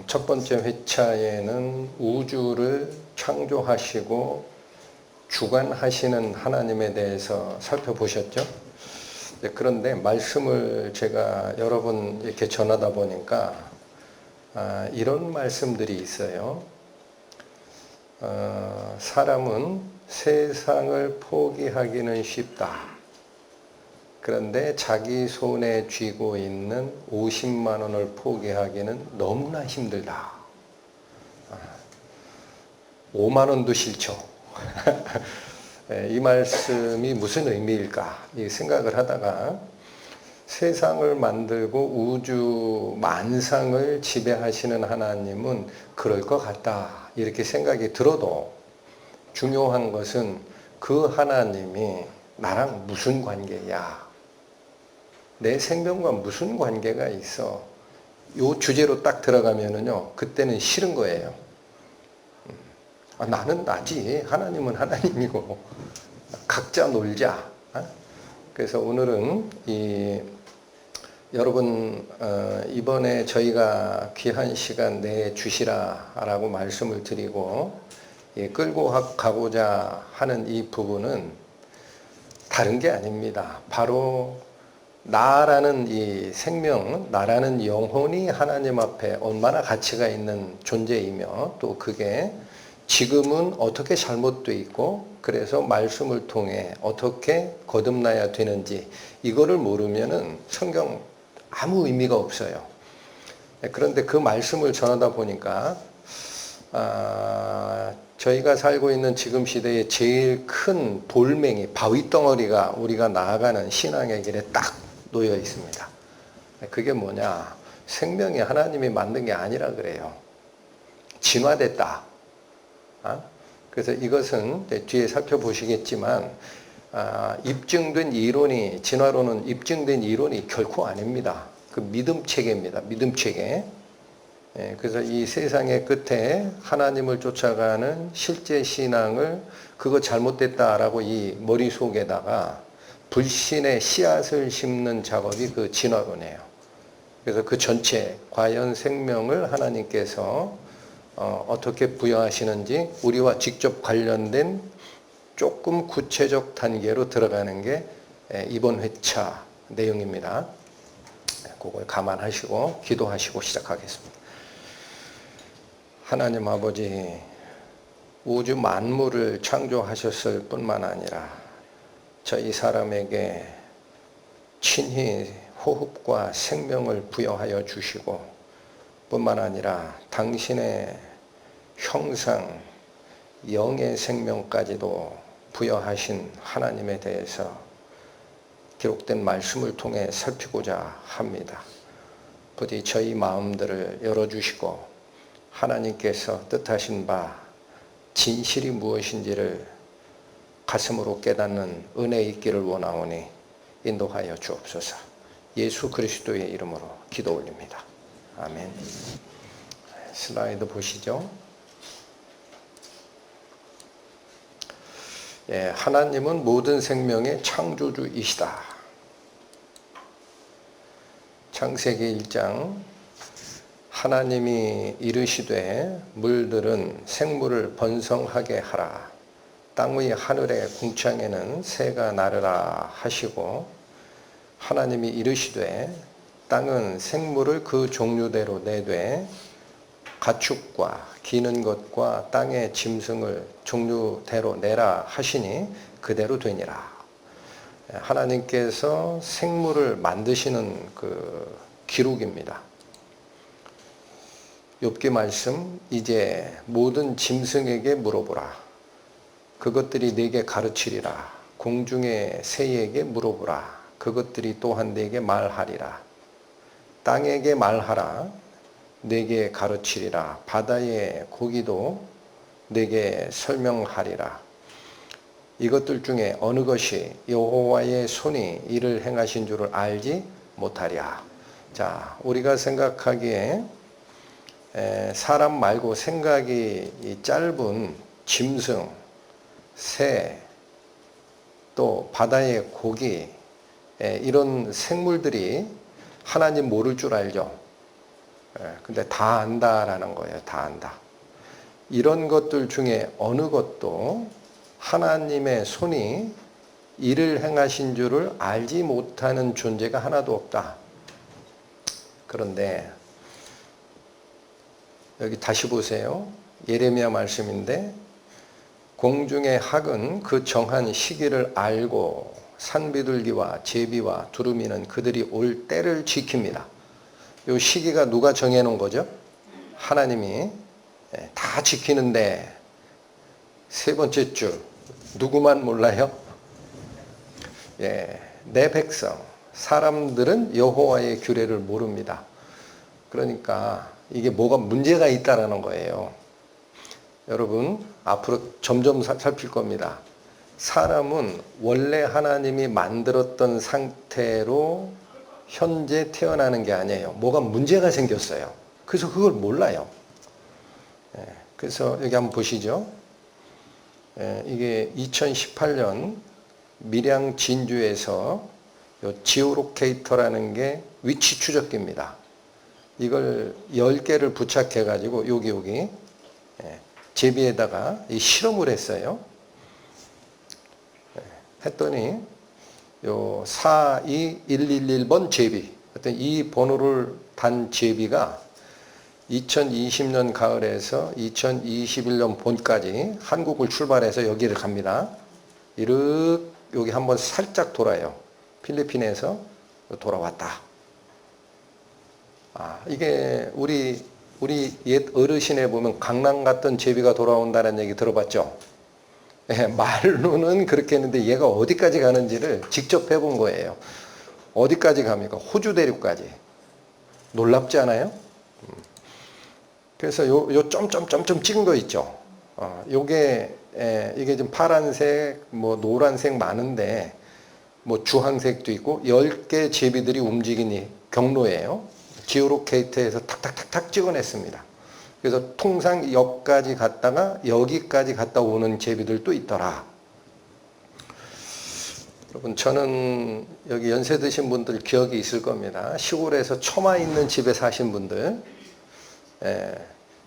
첫 번째 회차에는 우주를 창조하시고 주관하시는 하나님에 대해서 살펴보셨죠? 그런데 말씀을 제가 여러 번 이렇게 전하다 보니까 이런 말씀들이 있어요. 사람은 세상을 포기하기는 쉽다. 그런데 자기 손에 쥐고 있는 50만 원을 포기하기는 너무나 힘들다. 5만 원도 싫죠. 이 말씀이 무슨 의미일까? 이 생각을 하다가 세상을 만들고 우주 만상을 지배하시는 하나님은 그럴 것 같다. 이렇게 생각이 들어도 중요한 것은 그 하나님이 나랑 무슨 관계야? 내 생명과 무슨 관계가 있어? 요 주제로 딱 들어가면은요, 그때는 싫은 거예요. 나는 나지. 하나님은 하나님이고. 각자 놀자. 그래서 오늘은 여러분, 이번에 저희가 귀한 시간 내주시라라고 말씀을 드리고, 끌고 가고자 하는 이 부분은 다른 게 아닙니다. 바로 나라는 이 생명, 나라는 영혼이 하나님 앞에 얼마나 가치가 있는 존재이며 또 그게 지금은 어떻게 잘못되어 있고 그래서 말씀을 통해 어떻게 거듭나야 되는지 이거를 모르면은 성경 아무 의미가 없어요. 그런데 그 말씀을 전하다 보니까 저희가 살고 있는 지금 시대의 제일 큰 돌멩이, 바위덩어리가 우리가 나아가는 신앙의 길에 딱 놓여 있습니다. 그게 뭐냐? 생명이 하나님이 만든 게 아니라 그래요. 진화됐다. 그래서 이것은 뒤에 살펴보시겠지만 입증된 이론이, 진화론은 입증된 이론이 결코 아닙니다. 그 믿음 체계입니다. 믿음 체계. 그래서 이 세상의 끝에 하나님을 쫓아가는 실제 신앙을 그거 잘못됐다라고 이 머릿속에다가 불신의 씨앗을 심는 작업이 그 진화론이에요. 그래서 그 전체 과연 생명을 하나님께서 어떻게 부여하시는지 우리와 직접 관련된 조금 구체적 단계로 들어가는 게 이번 회차 내용입니다. 그걸 감안하시고 기도하시고 시작하겠습니다. 하나님 아버지, 우주 만물을 창조하셨을 뿐만 아니라 저희 사람에게 친히 호흡과 생명을 부여하여 주시고 뿐만 아니라 당신의 형상, 영의 생명까지도 부여하신 하나님에 대해서 기록된 말씀을 통해 살피고자 합니다. 부디 저희 마음들을 열어주시고 하나님께서 뜻하신 바 진실이 무엇인지를 가슴으로 깨닫는 은혜 있기를 원하오니 인도하여 주옵소서. 예수 그리스도의 이름으로 기도 올립니다. 아멘. 슬라이드 보시죠. 하나님은 모든 생명의 창조주이시다. 창세기 1장 하나님이 이르시되 물들은 생물을 번성하게 하라. 땅 위 하늘의 궁창에는 새가 나르라 하시고 하나님이 이르시되 땅은 생물을 그 종류대로 내되 가축과 기는 것과 땅의 짐승을 종류대로 내라 하시니 그대로 되니라. 하나님께서 생물을 만드시는 그 기록입니다. 욥기 말씀, 이제 모든 짐승에게 물어보라. 그것들이 네게 가르치리라. 공중의 새에게 물어보라. 그것들이 또한 네게 말하리라. 땅에게 말하라. 네게 가르치리라. 바다의 고기도 네게 설명하리라. 이것들 중에 어느 것이 여호와의 손이 이를 행하신 줄을 알지 못하랴. 자, 우리가 생각하기에 사람 말고 생각이 짧은 짐승, 새, 또 바다의 고기, 이런 생물들이 하나님 모를 줄 알죠. 근데 다 안다라는 거예요. 다 안다. 이런 것들 중에 어느 것도 하나님의 손이 일을 행하신 줄을 알지 못하는 존재가 하나도 없다. 그런데 여기 다시 보세요. 예레미야 말씀인데 공중의 학은 그 정한 시기를 알고 산비둘기와 제비와 두루미는 그들이 올 때를 지킵니다. 이 시기가 누가 정해놓은 거죠? 하나님이 다 지키는데 세 번째 줄 누구만 몰라요? 내 백성 사람들은 여호와의 규례를 모릅니다. 그러니까 이게 뭐가 문제가 있다라는 거예요. 여러분 앞으로 점점 살필 겁니다. 사람은 원래 하나님이 만들었던 상태로 현재 태어나는 게 아니에요. 뭐가 문제가 생겼어요. 그래서 그걸 몰라요. 그래서 여기 한번 보시죠. 이게 2018년 밀양 진주에서 지오로케이터라는 게 위치 추적기입니다. 이걸 10개를 부착해 가지고 여기 제비에다가 이 실험을 했어요. 했더니 요 42111번 제비, 어떤 이 번호를 단 제비가 2020년 가을에서 2021년 봄까지 한국을 출발해서 여기를 갑니다. 이렇게 여기 한번 살짝 돌아요. 필리핀에서 돌아왔다. 이게 우리 옛 어르신에 보면 강남 갔던 제비가 돌아온다는 얘기 들어봤죠? 말로는 그렇게 했는데 얘가 어디까지 가는지를 직접 해본 거예요. 어디까지 갑니까? 호주 대륙까지. 놀랍지 않아요? 그래서 요 점점점점 찍은 거 있죠. 이게 좀 파란색, 뭐 노란색 많은데 뭐 주황색도 있고 10개 제비들이 움직이는 경로예요. 지오로케이터에서 탁탁탁탁 찍어냈습니다. 그래서 통상 여기까지 갔다가 여기까지 갔다 오는 제비들도 있더라. 여러분 저는 여기 연세 드신 분들 기억이 있을 겁니다. 시골에서 처마 있는 집에 사신 분들,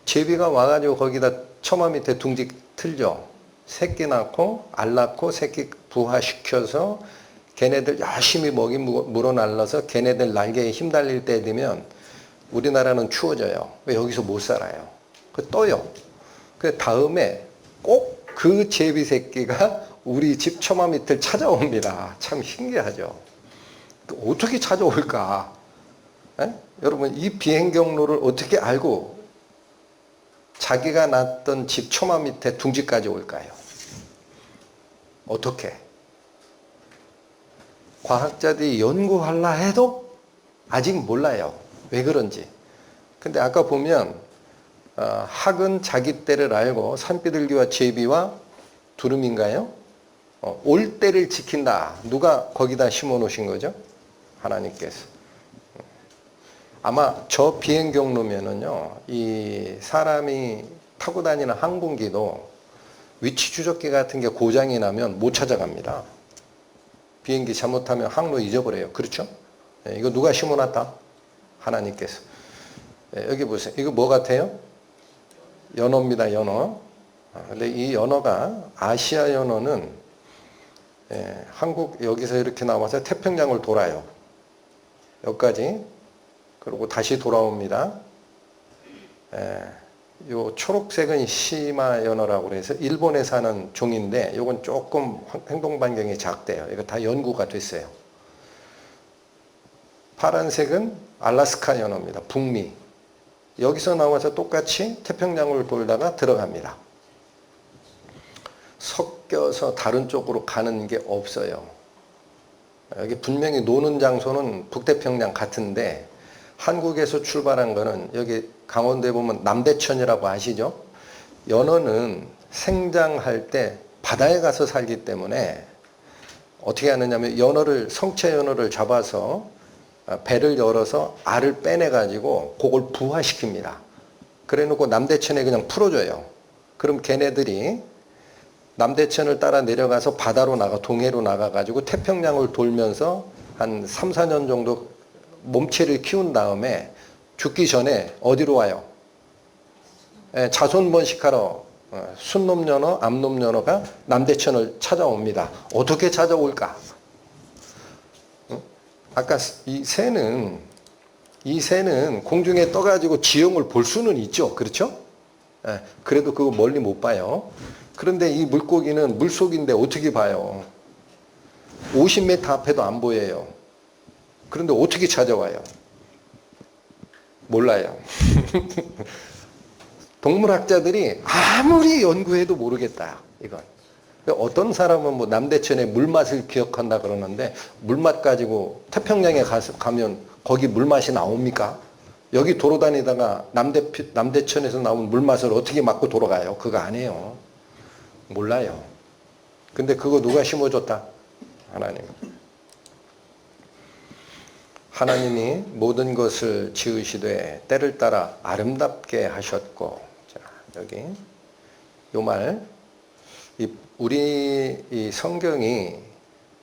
제비가 와가지고 거기다 처마 밑에 둥지 틀죠. 새끼 낳고 알 낳고 새끼 부화시켜서 걔네들 열심히 먹이 물어 날라서 걔네들 날개에 힘 달릴 때 되면 우리나라는 추워져요. 왜 여기서 못 살아요? 그 떠요. 그 다음에 꼭 그 제비 새끼가 우리 집 처마 밑을 찾아옵니다. 참 신기하죠. 어떻게 찾아올까? 여러분 이 비행 경로를 어떻게 알고 자기가 낳던 집 처마 밑에 둥지까지 올까요? 어떻게? 과학자들이 연구하려 해도 아직 몰라요. 왜 그런지. 근데 아까 보면 학은 자기 때를 알고 산비둘기와 제비와 두루미인가요? 올 때를 지킨다. 누가 거기다 심어 놓으신 거죠? 하나님께서. 아마 저 비행 경로면은요, 이 사람이 타고 다니는 항공기도 위치 추적기 같은 게 고장이 나면 못 찾아갑니다. 비행기 잘못하면 항로 잊어버려요. 그렇죠? 이거 누가 심어놨다? 하나님께서. 여기 보세요. 이거 뭐 같아요? 연어입니다. 연어. 근데 이 연어가 아시아 연어는 한국 여기서 이렇게 나와서 태평양을 돌아요. 여기까지. 그리고 다시 돌아옵니다. 요 초록색은 시마 연어라고 해서 일본에 사는 종인데 요건 조금 행동 반경이 작대요. 이거 다 연구가 됐어요. 파란색은 알라스카 연어입니다. 북미. 여기서 나와서 똑같이 태평양을 돌다가 들어갑니다. 섞여서 다른 쪽으로 가는 게 없어요. 여기 분명히 노는 장소는 북태평양 같은데 한국에서 출발한 거는 여기 강원도에 보면 남대천이라고 아시죠? 연어는 생장할 때 바다에 가서 살기 때문에 어떻게 하느냐면 성체 연어를 잡아서 배를 열어서 알을 빼내 가지고 그걸 부화시킵니다. 그래 놓고 남대천에 그냥 풀어줘요. 그럼 걔네들이 남대천을 따라 내려가서 바다로 동해로 나가 가지고 태평양을 돌면서 한 3, 4년 정도 몸체를 키운 다음에 죽기 전에 어디로 와요? 예, 자손 번식하러 순놈연어, 암놈연어가 남대천을 찾아옵니다. 어떻게 찾아올까? 아까 이 새는 공중에 떠가지고 지형을 볼 수는 있죠. 그렇죠? 예, 그래도 그거 멀리 못 봐요. 그런데 이 물고기는 물속인데 어떻게 봐요? 50m 앞에도 안 보여요. 그런데 어떻게 찾아와요? 몰라요. 동물학자들이 아무리 연구해도 모르겠다. 이건. 어떤 사람은 뭐 남대천의 물맛을 기억한다 그러는데 물맛 가지고 태평양에 가면 거기 물맛이 나옵니까? 여기 돌아다니다가 남대천에서 나온 물맛을 어떻게 맞고 돌아가요? 그거 아니에요. 몰라요. 근데 그거 누가 심어줬다? 하나님. 하나님이 모든 것을 지으시되 때를 따라 아름답게 하셨고, 자, 여기 요 말, 우리 이 성경이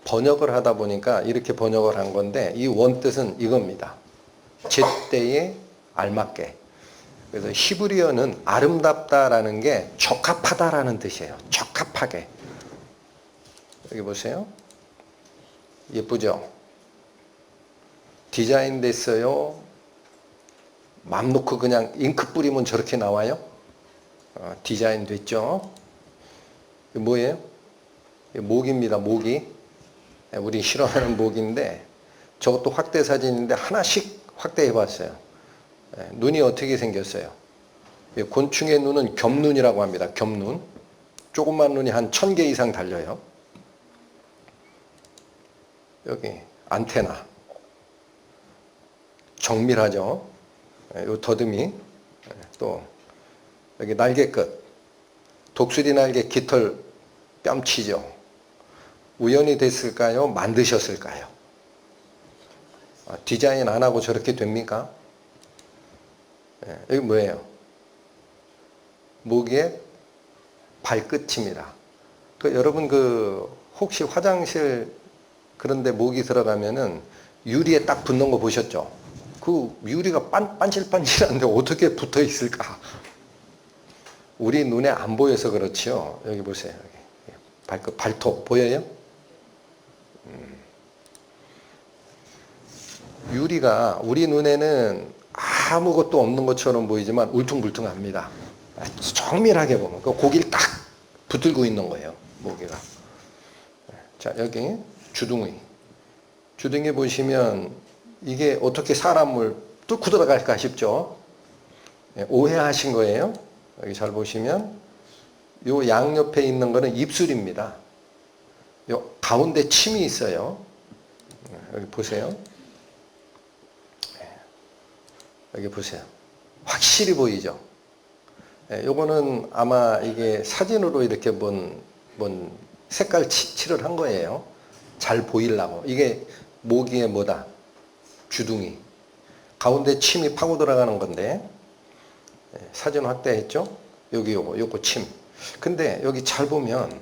번역을 하다 보니까 이렇게 번역을 한 건데 이 원뜻은 이겁니다. 제때에 알맞게. 그래서 히브리어는 아름답다라는 게 적합하다라는 뜻이에요. 적합하게. 여기 보세요. 예쁘죠? 디자인 됐어요. 맘 놓고 그냥 잉크 뿌리면 저렇게 나와요? 디자인 됐죠? 뭐예요? 모기입니다. 모기. 우리 싫어하는 모기인데 저것도 확대 사진인데 하나씩 확대해 봤어요. 눈이 어떻게 생겼어요? 곤충의 눈은 겹눈이라고 합니다. 겹눈. 조그만 눈이 한 1000개 이상 달려요. 여기 안테나. 정밀하죠. 요 더듬이. 또 여기 날개 끝. 독수리 날개 깃털 뺨치죠. 우연히 됐을까요? 만드셨을까요? 디자인 안 하고 저렇게 됩니까? 여기 뭐예요? 모기의 발끝입니다. 여러분 혹시 화장실 그런데 모기 들어가면은 유리에 딱 붙는 거 보셨죠? 그 유리가 반질반질한데 어떻게 붙어 있을까? 우리 눈에 안 보여서 그렇지요. 여기 보세요. 여기. 발끝, 발톱 보여요? 유리가 우리 눈에는 아무것도 없는 것처럼 보이지만 울퉁불퉁합니다. 정밀하게 보면 그 고기를 딱 붙들고 있는 거예요. 모기가. 자, 여기 주둥이. 주둥이 보시면 이게 어떻게 사람을 뚫고 들어갈까 싶죠? 오해하신 거예요. 여기 잘 보시면 요 양옆에 있는 거는 입술입니다. 요 가운데 침이 있어요. 여기 보세요. 여기 보세요. 확실히 보이죠? 요거는 아마 이게 사진으로 이렇게 뭔 색깔 칠을 한 거예요. 잘 보이려고. 이게 모기의 뭐다? 주둥이. 가운데 침이 파고 들어가는 건데 사진 확대했죠? 여기 요거 침. 근데 여기 잘 보면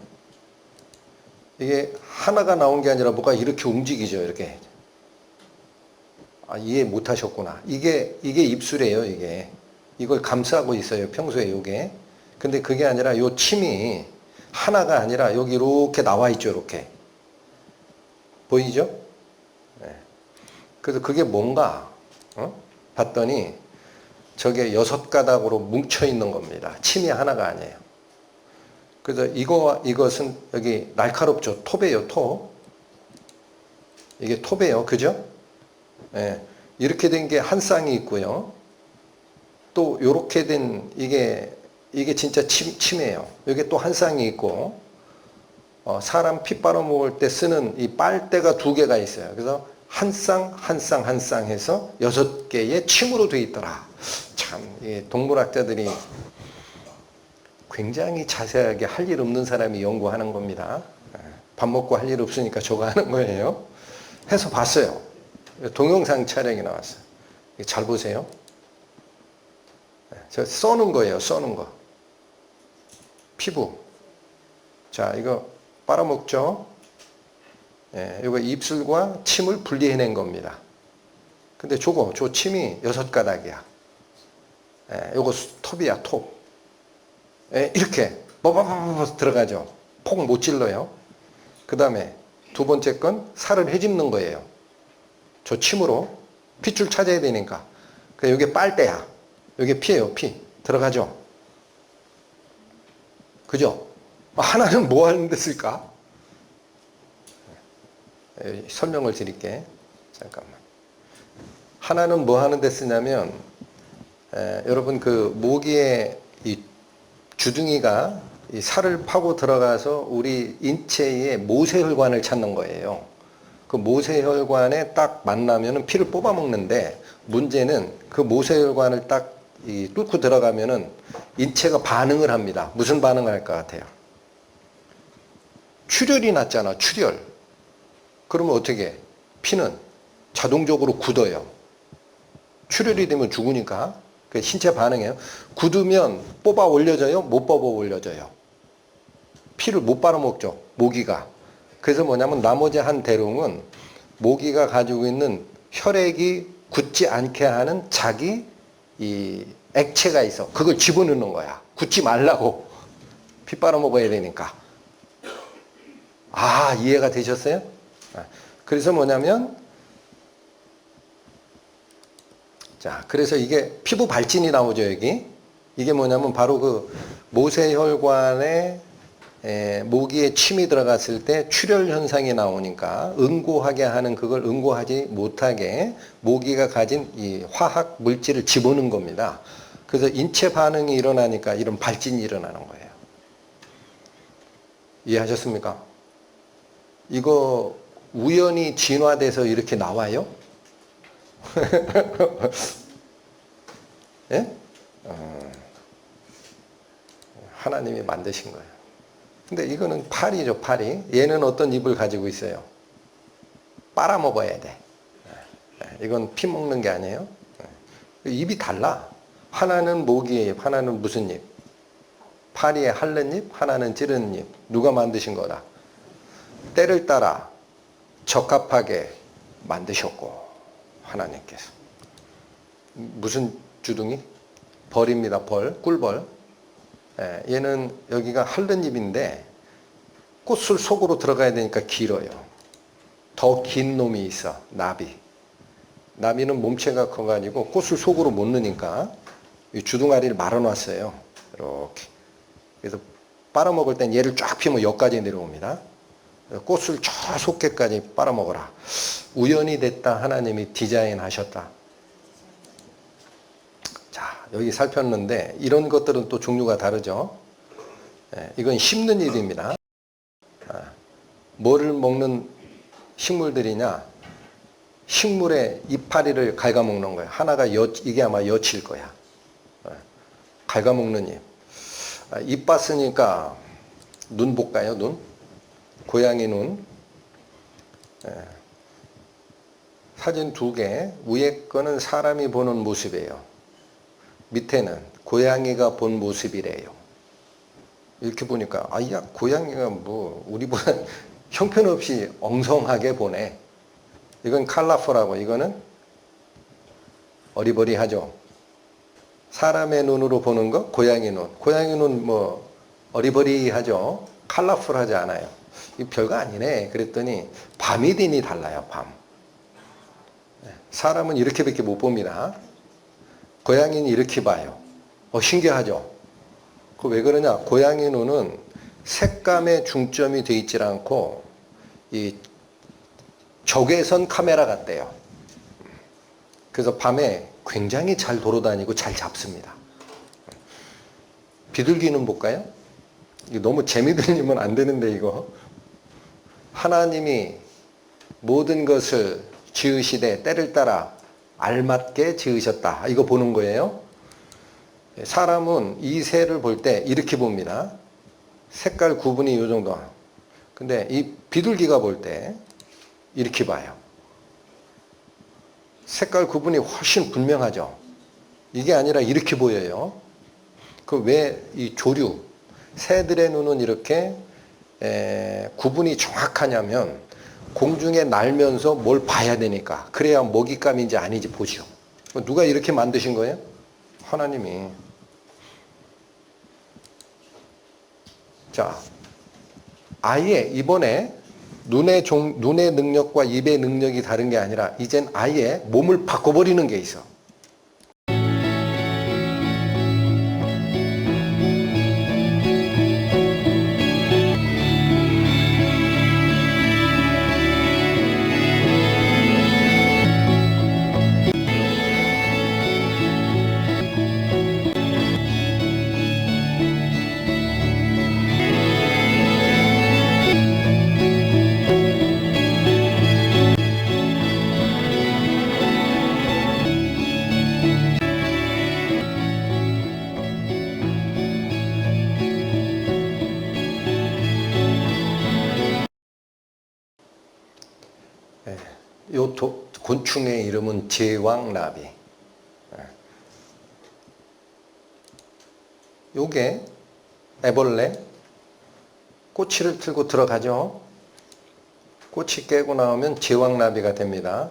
이게 하나가 나온 게 아니라 뭐가 이렇게 움직이죠. 이렇게. 이해 못 하셨구나. 이게 입술이에요, 이게. 이걸 감싸고 있어요, 평소에 요게. 근데 그게 아니라 요 침이 하나가 아니라 여기 이렇게 나와 있죠, 이렇게. 보이죠? 네. 그래서 그게 뭔가, 봤더니 저게 6가닥으로 뭉쳐 있는 겁니다. 침이 하나가 아니에요. 그래서 이것은 여기 날카롭죠. 톱이에요, 톱. 이게 톱이에요, 그죠? 예, 이렇게 된 게 한 쌍이 있고요. 또 요렇게 된 이게 진짜 침이에요. 여기 또 한 쌍이 있고 사람 피 빨아먹을 때 쓰는 이 빨대가 2개가 있어요. 그래서 한 쌍 해서 6개의 침으로 되어 있더라. 참 동물학자들이 굉장히 자세하게 할 일 없는 사람이 연구하는 겁니다. 밥 먹고 할 일 없으니까 저거 하는 거예요. 해서 봤어요. 동영상 촬영이 나왔어요. 잘 보세요. 저 써는 거예요. 써는 거. 피부. 자, 이거 빨아먹죠. 이거 입술과 침을 분리해낸 겁니다. 근데 저 침이 6가닥이야. 요거 톱이야, 톱. 이렇게 버버버버 들어가죠. 폭 못 찔러요. 그 다음에 두 번째 건 살을 헤집는 거예요. 저 침으로 핏줄 찾아야 되니까. 여기 빨대야. 여기 피예요, 피. 들어가죠. 그죠? 하나는 뭐 하는 데 쓸까? 설명을 드릴게. 잠깐만. 하나는 뭐 하는 데 쓰냐면, 여러분 그 모기의 이 주둥이가 이 살을 파고 들어가서 우리 인체의 모세혈관을 찾는 거예요. 그 모세혈관에 딱 만나면은 피를 뽑아 먹는데, 문제는 그 모세혈관을 딱 뚫고 들어가면은 인체가 반응을 합니다. 무슨 반응을 할 것 같아요? 출혈이 났잖아, 출혈. 그러면 어떻게 해? 피는 자동적으로 굳어요. 출혈이 되면 죽으니까. 그 신체 반응이에요. 굳으면 뽑아 올려져요? 못 뽑아 올려져요? 피를 못 빨아먹죠, 모기가. 그래서 뭐냐면 나머지 한 대롱은 모기가 가지고 있는 혈액이 굳지 않게 하는 자기 이 액체가 있어. 그걸 집어넣는 거야. 굳지 말라고. 피 빨아먹어야 되니까. 이해가 되셨어요? 그래서 뭐냐면, 자, 그래서 이게 피부 발진이 나오죠, 여기. 이게 뭐냐면 바로 그 모세혈관에 모기의 침이 들어갔을 때 출혈 현상이 나오니까 응고하게 하는 그걸 응고하지 못하게 모기가 가진 이 화학 물질을 집어넣는 겁니다. 그래서 인체 반응이 일어나니까 이런 발진이 일어나는 거예요. 이해하셨습니까? 이거 우연히 진화돼서 이렇게 나와요? 예? 하나님이 만드신 거예요. 근데 이거는 파리죠, 파리. 얘는 어떤 입을 가지고 있어요? 빨아먹어야 돼. 이건 피 먹는 게 아니에요. 입이 달라. 하나는 모기의 입, 하나는 무슨 입? 파리의 핥는 입, 하나는 찌르는 입. 누가 만드신 거다? 때를 따라 적합하게 만드셨고, 하나님께서. 무슨 주둥이? 벌입니다, 벌. 꿀벌. 얘는 여기가 핥는 입인데 꽃을 속으로 들어가야 되니까 길어요. 더 긴 놈이 있어, 나비. 나비는 몸체가 커가지고 꽃을 속으로 못 넣으니까 이 주둥아리를 말아놨어요. 이렇게. 그래서 빨아먹을 땐 얘를 쫙 피면 여기까지 내려옵니다. 꽃을 저 속에까지 빨아먹어라. 우연히 됐다, 하나님이 디자인하셨다. 자, 여기 살폈는데 이런 것들은 또 종류가 다르죠. 이건 씹는 일입니다. 뭐를 먹는 식물들이냐? 식물의 이파리를 갉아먹는 거야. 하나가 이게 아마 여치일 거야. 갉아먹는 잎. 입 봤으니까 눈 볼까요? 눈? 고양이 눈. 사진 2개. 위에 거는 사람이 보는 모습이에요. 밑에는 고양이가 본 모습이래요. 이렇게 보니까 야, 고양이가 뭐 우리보다 형편없이 엉성하게 보네. 이건 컬러풀하고 이거는 어리버리하죠. 사람의 눈으로 보는 거 고양이 눈. 고양이 눈 뭐 어리버리하죠. 컬러풀하지 않아요. 이 별거 아니네. 그랬더니 밤이 되니 달라요. 밤. 사람은 이렇게밖에 못 봅니다. 고양이는 이렇게 봐요. 신기하죠. 그 왜 그러냐? 고양이 눈은 색감에 중점이 돼 있질 않고 이 적외선 카메라 같대요. 그래서 밤에 굉장히 잘 돌아다니고 잘 잡습니다. 비둘기는 볼까요? 이거 너무 재미 들리면 안 되는데 이거. 하나님이 모든 것을 지으시되 때를 따라 알맞게 지으셨다. 이거 보는 거예요. 사람은 이 새를 볼 때 이렇게 봅니다. 색깔 구분이 이 정도. 근데 이 비둘기가 볼 때 이렇게 봐요. 색깔 구분이 훨씬 분명하죠. 이게 아니라 이렇게 보여요. 그 왜 이 조류, 새들의 눈은 이렇게 구분이 정확하냐면 공중에 날면서 뭘 봐야 되니까. 그래야 먹잇감인지 아닌지 보죠. 누가 이렇게 만드신 거예요? 하나님이. 자, 아예 이번에 눈의 능력과 입의 능력이 다른 게 아니라 이젠 아예 몸을 바꿔버리는 게 있어. 요 곤충의 이름은 제왕나비. 요게 애벌레 꼬치를 틀고 들어가죠. 꼬치 깨고 나오면 제왕나비가 됩니다.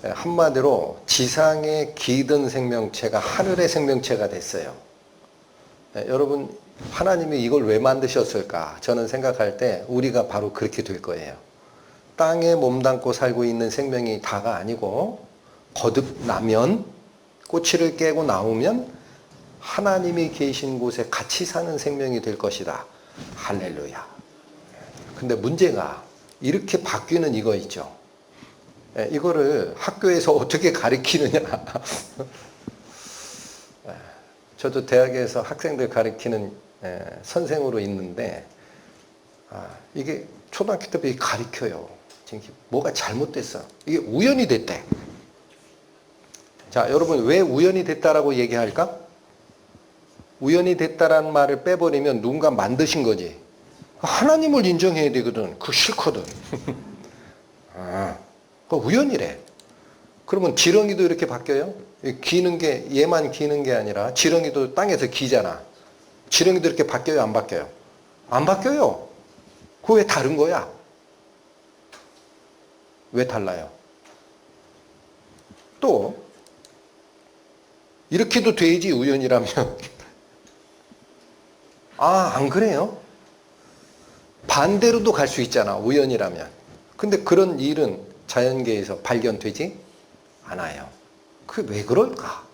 한마디로 지상에 기든 생명체가 하늘의 생명체가 됐어요. 여러분, 하나님이 이걸 왜 만드셨을까? 저는 생각할 때 우리가 바로 그렇게 될 거예요. 땅에 몸담고 살고 있는 생명이 다가 아니고 거듭나면, 꼬치를 깨고 나오면 하나님이 계신 곳에 같이 사는 생명이 될 것이다. 할렐루야. 근데 문제가 이렇게 바뀌는 이거 있죠. 이거를 학교에서 어떻게 가르치느냐. 저도 대학에서 학생들 가르치는 선생으로 있는데 이게 초등학교 때부터 가르쳐요. 뭐가 잘못됐어. 이게 우연히 됐대. 자, 여러분, 왜 우연히 됐다라고 얘기할까? 우연히 됐다라는 말을 빼버리면 누군가 만드신 거지. 하나님을 인정해야 되거든. 그거 싫거든. 그거 우연이래. 그러면 지렁이도 이렇게 바뀌어요? 기는 게, 얘만 기는 게 아니라 지렁이도 땅에서 기잖아. 지렁이도 이렇게 바뀌어요? 안 바뀌어요? 안 바뀌어요. 그거 왜 다른 거야? 왜 달라요? 또 이렇게도 되지, 우연이라면. 안 그래요? 반대로도 갈 수 있잖아, 우연이라면. 근데 그런 일은 자연계에서 발견되지 않아요. 그게 왜 그럴까?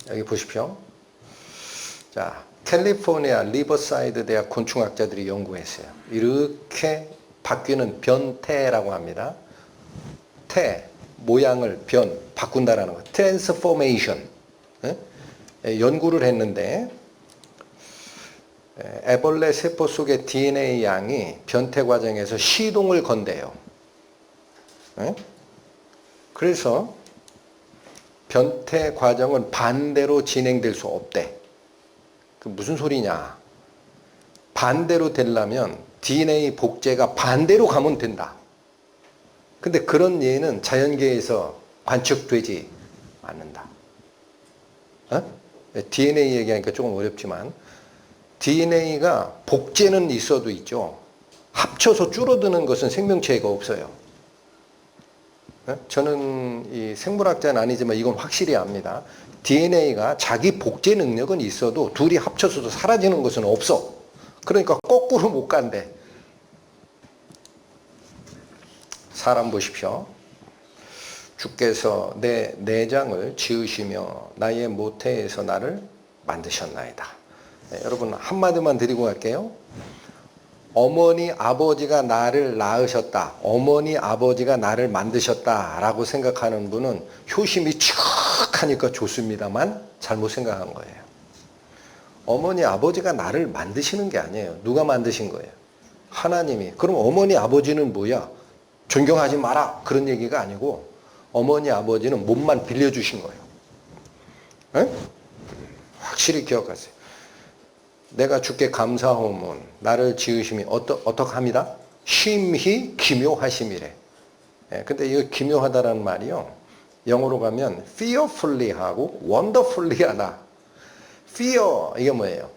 여기 보십시오. 자, 캘리포니아 리버사이드 대학 곤충학자들이 연구했어요. 이렇게 바뀌는 변태라고 합니다. 태, 모양을 바꾼다라는 거. 트랜스포메이션. 연구를 했는데 애벌레 세포 속의 DNA 양이 변태 과정에서 시동을 건대요. 그래서 변태 과정은 반대로 진행될 수 없대. 그 무슨 소리냐? 반대로 되려면 DNA 복제가 반대로 가면 된다. 근데 그런 예는 자연계에서 관측되지 않는다. DNA 얘기하니까 조금 어렵지만 DNA가 복제는 있어도 있죠. 합쳐서 줄어드는 것은 생명체가 없어요. 저는 이 생물학자는 아니지만 이건 확실히 압니다. DNA가 자기 복제 능력은 있어도 둘이 합쳐서도 사라지는 것은 없어. 그러니까 거꾸로 못 간대. 사람 보십시오. 주께서 내 내장을 지으시며 나의 모태에서 나를 만드셨나이다. 여러분, 한마디만 드리고 갈게요. 어머니 아버지가 나를 낳으셨다, 어머니 아버지가 나를 만드셨다 라고 생각하는 분은 효심이 칙하니까 좋습니다만 잘못 생각한 거예요. 어머니 아버지가 나를 만드시는 게 아니에요. 누가 만드신 거예요? 하나님이. 그럼 어머니 아버지는 뭐야? 존경하지 마라 그런 얘기가 아니고 어머니 아버지는 몸만 빌려주신 거예요. 확실히 기억하세요. 내가 주께 감사하오면 나를 지으심이 어떡합니다? 심히 기묘하심이래. 근데 이 기묘하다라는 말이요, 영어로 가면 fearfully 하고 wonderfully 하다. fear 이게 뭐예요?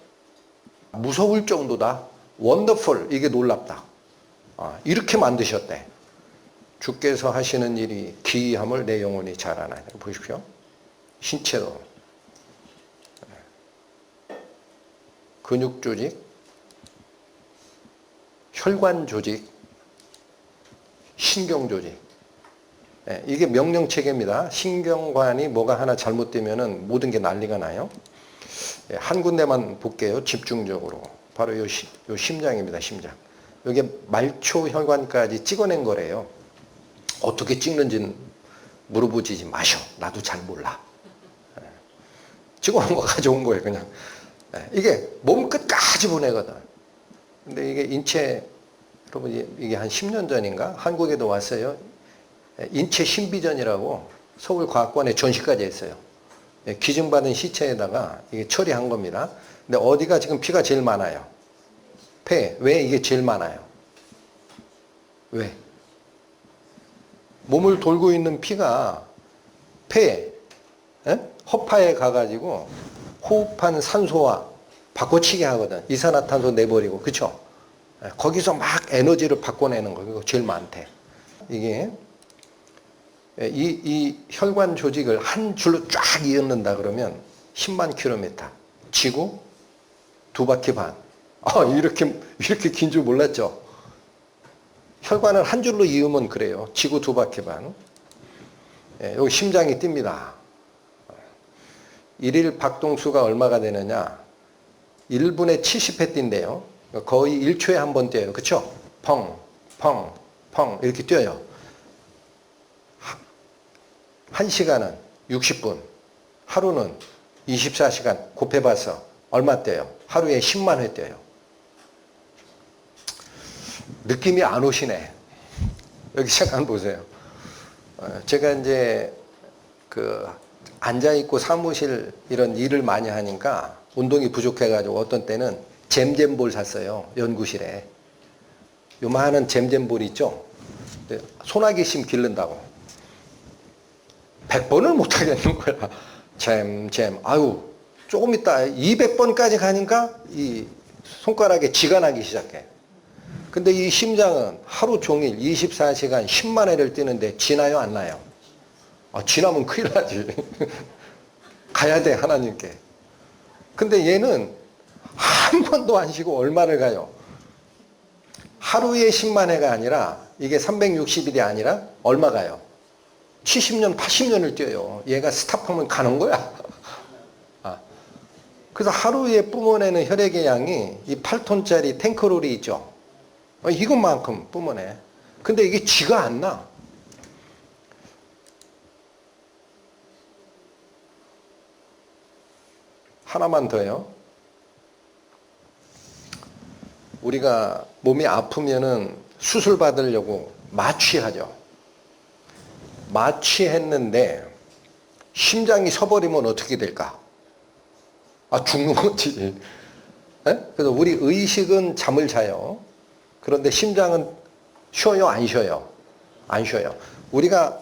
무서울 정도다. wonderful 이게 놀랍다. 이렇게 만드셨대. 주께서 하시는 일이 기이함을 내 영혼이 잘 아나니. 보십시오. 신체도, 근육 조직, 혈관 조직, 신경 조직. 이게 명령 체계입니다. 신경관이 뭐가 하나 잘못되면은 모든 게 난리가 나요. 한 군데만 볼게요. 집중적으로. 바로 요 심장입니다. 심장. 여기 말초 혈관까지 찍어낸 거래요. 어떻게 찍는지는 물어보지 마셔. 나도 잘 몰라. 찍어놓은 거 가져온 거예요. 그냥. 이게 몸 끝까지 보내거든. 근데 이게 인체, 여러분 이게 한 10년 전인가 한국에도 왔어요. 인체 신비전이라고 서울과학관에 전시까지 했어요. 기증받은 시체에다가 이게 처리한 겁니다. 근데 어디가 지금 피가 제일 많아요? 폐. 왜 이게 제일 많아요? 왜? 몸을 돌고 있는 피가 폐, 허파에 가가지고 호흡한 산소와 바꿔치기 하거든. 이산화탄소 내버리고, 그쵸? 거기서 막 에너지를 바꿔내는 거. 이거 제일 많대. 이게 이 혈관 조직을 한 줄로 쫙 이었는다 그러면 10만 킬로미터. 지구 2바퀴 반. 이렇게 긴 줄 몰랐죠? 혈관을 한 줄로 이으면 그래요. 지구 2바퀴 반. 여기 심장이 뜁니다. 일일 박동수가 얼마가 되느냐? 1분에 70회 뛴대요. 거의 1초에 한 번 뛰어요. 그쵸? 펑, 펑, 펑 이렇게 뛰어요. 1시간은 60분, 하루는 24시간 곱해봐서 얼마 뛰어요? 하루에 10만 회 뛰어요. 느낌이 안 오시네. 여기 잠깐 보세요. 제가 이제 앉아있고 사무실 이런 일을 많이 하니까 운동이 부족해가지고 어떤 때는 잼잼볼 샀어요. 연구실에. 요만한 잼잼볼 있죠? 소나기 심 기른다고. 100번을 못 하겠는 거야. 잼. 조금 있다 200번까지 가니까 이 손가락에 쥐가 나기 시작해. 근데 이 심장은 하루 종일 24시간 10만 회를 뛰는데 지나요, 안 나요? 지나면 큰일 나지. 가야 돼, 하나님께. 근데 얘는 한 번도 안 쉬고 얼마를 가요? 하루에 10만 회가 아니라 이게 360일이 아니라 얼마 가요? 70년, 80년을 뛰어요. 얘가 스탑하면 가는 거야. 그래서 하루에 뿜어내는 혈액의 양이 이 8톤짜리 탱크롤이 있죠. 이것만큼 뿜어내. 근데 이게 쥐가 안 나. 하나만 더요. 우리가 몸이 아프면은 수술 받으려고 마취하죠. 마취했는데 심장이 서버리면 어떻게 될까? 죽는 거지. 그래서 우리 의식은 잠을 자요. 그런데 심장은 쉬어요, 안 쉬어요? 안 쉬어요. 우리가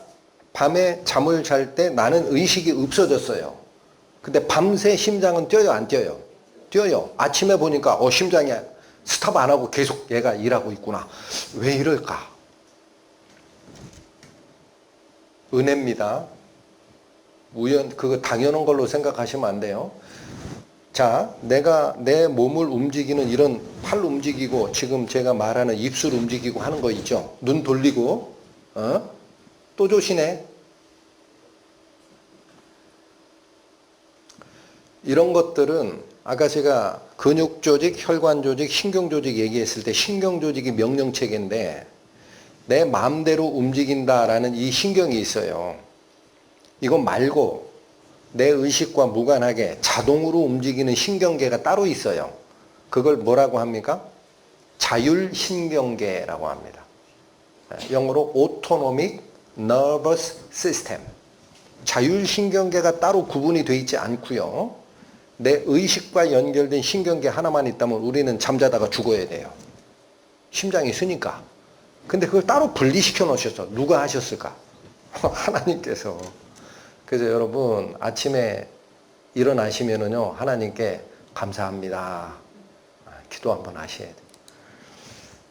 밤에 잠을 잘 때 나는 의식이 없어졌어요. 근데 밤새 심장은 뛰어요, 안 뛰어요? 뛰어요. 아침에 보니까 심장이 스탑 안 하고 계속 얘가 일하고 있구나. 왜 이럴까? 은혜입니다. 그거 당연한 걸로 생각하시면 안 돼요. 자, 내가 내 몸을 움직이는 이런 팔 움직이고 지금 제가 말하는 입술 움직이고 하는 거 있죠. 눈 돌리고 또 조시네. 이런 것들은 아까 제가 근육 조직, 혈관 조직, 신경 조직 얘기했을 때 신경 조직이 명령체계인데 내 마음대로 움직인다라는 이 신경이 있어요. 이거 말고 내 의식과 무관하게 자동으로 움직이는 신경계가 따로 있어요. 그걸 뭐라고 합니까? 자율신경계라고 합니다. 영어로 Autonomic Nervous System. 자율신경계가 따로 구분이 되어 있지 않고요. 내 의식과 연결된 신경계 하나만 있다면 우리는 잠자다가 죽어야 돼요. 심장이 쓰니까. 근데 그걸 따로 분리시켜 놓으셨어. 누가 하셨을까? 하나님께서. 그래서 여러분 아침에 일어나시면은요 하나님께 감사합니다. 기도 한번 하셔야 돼요.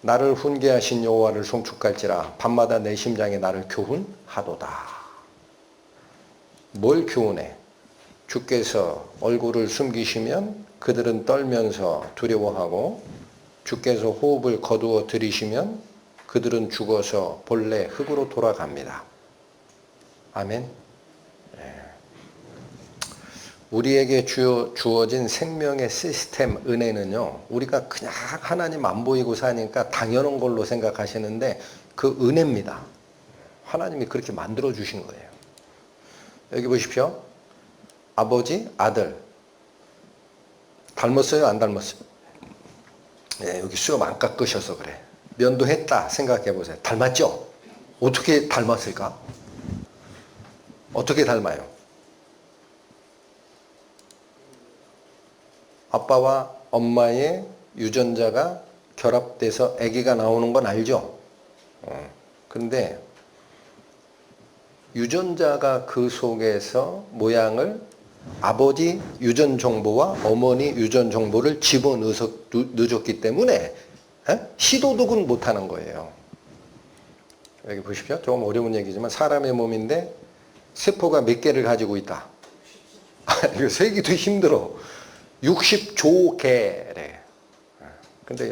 나를 훈계하신 여호와를 송축할지라 밤마다 내 심장에 나를 교훈하도다. 뭘 교훈해? 주께서 얼굴을 숨기시면 그들은 떨면서 두려워하고 주께서 호흡을 거두어 들이시면 그들은 죽어서 본래 흙으로 돌아갑니다. 아멘. 우리에게 주어진 생명의 시스템 은혜는요, 우리가 그냥 하나님 안 보이고 사니까 당연한 걸로 생각하시는데 그 은혜입니다. 하나님이 그렇게 만들어 주신 거예요. 여기 보십시오. 아버지, 아들 닮았어요? 안 닮았어요? 예, 여기 수염 안 깎으셔서 그래. 면도했다 생각해 보세요. 닮았죠? 어떻게 닮았을까? 어떻게 닮아요? 아빠와 엄마의 유전자가 결합돼서 아기가 나오는 건 알죠? 그런데 유전자가 그 속에서 모양을 아버지 유전 정보와 어머니 유전 정보를 집어넣었기 때문에 시도도 못하는 거예요. 여기 보십시오. 조금 어려운 얘기지만 사람의 몸인데 세포가 몇 개를 가지고 있다. 이거 세기도 힘들어. 60조 개래. 근데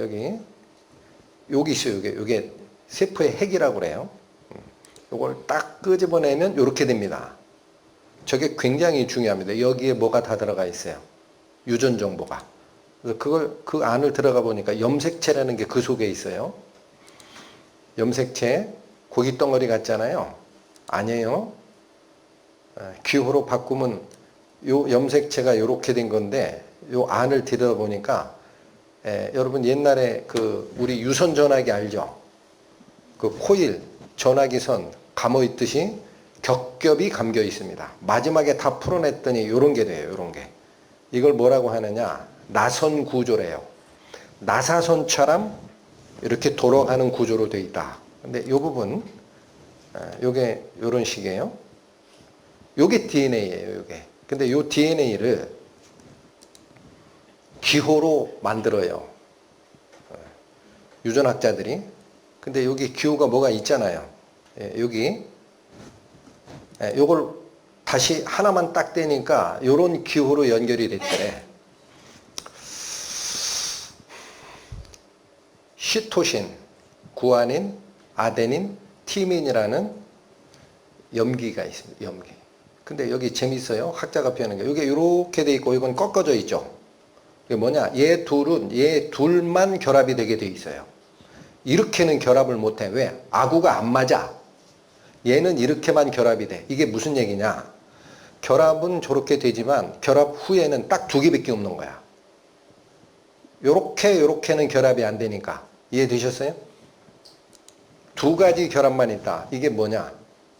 여기 있어요. 이게 세포의 핵이라고 그래요. 이걸 딱 끄집어내면 이렇게 됩니다. 저게 굉장히 중요합니다. 여기에 뭐가 다 들어가 있어요. 유전 정보가. 그래서 그 안을 들어가 보니까 염색체라는 게 그 속에 있어요. 염색체, 고기 덩어리 같잖아요. 아니에요. 기호로 바꾸면 요 염색체가 이렇게 된 건데 요 안을 들여다보니까 여러분 옛날에 그 우리 유선 전화기 알죠? 그 코일 전화기 선 감어 있듯이 겹겹이 감겨 있습니다. 마지막에 다 풀어냈더니 요런 게 돼요. 요런 게. 이걸 뭐라고 하느냐? 나선 구조래요. 나사선처럼 이렇게 돌아가는 구조로 되어 있다. 근데 요 부분 요게 요런 식이에요. 요게 DNA예요, 요게. 근데 요 DNA를 기호로 만들어요. 유전학자들이. 근데 여기 기호가 뭐가 있잖아요. 여기. 요걸 다시 하나만 딱 떼니까 요런 기호로 연결이 됐대. 시토신, 구아닌, 아데닌, 티민이라는 염기가 있습니다. 염기. 근데 여기 재밌어요. 학자가 표현한 게. 이게 이렇게 돼 있고 이건 꺾어져 있죠. 이게 뭐냐? 얘 둘만 결합이 되게 돼 있어요. 이렇게는 결합을 못해. 왜? 아구가 안 맞아. 얘는 이렇게만 결합이 돼. 이게 무슨 얘기냐? 결합은 저렇게 되지만 결합 후에는 딱 두 개밖에 없는 거야. 요렇게는 결합이 안 되니까. 이해되셨어요? 두 가지 결합만 있다. 이게 뭐냐?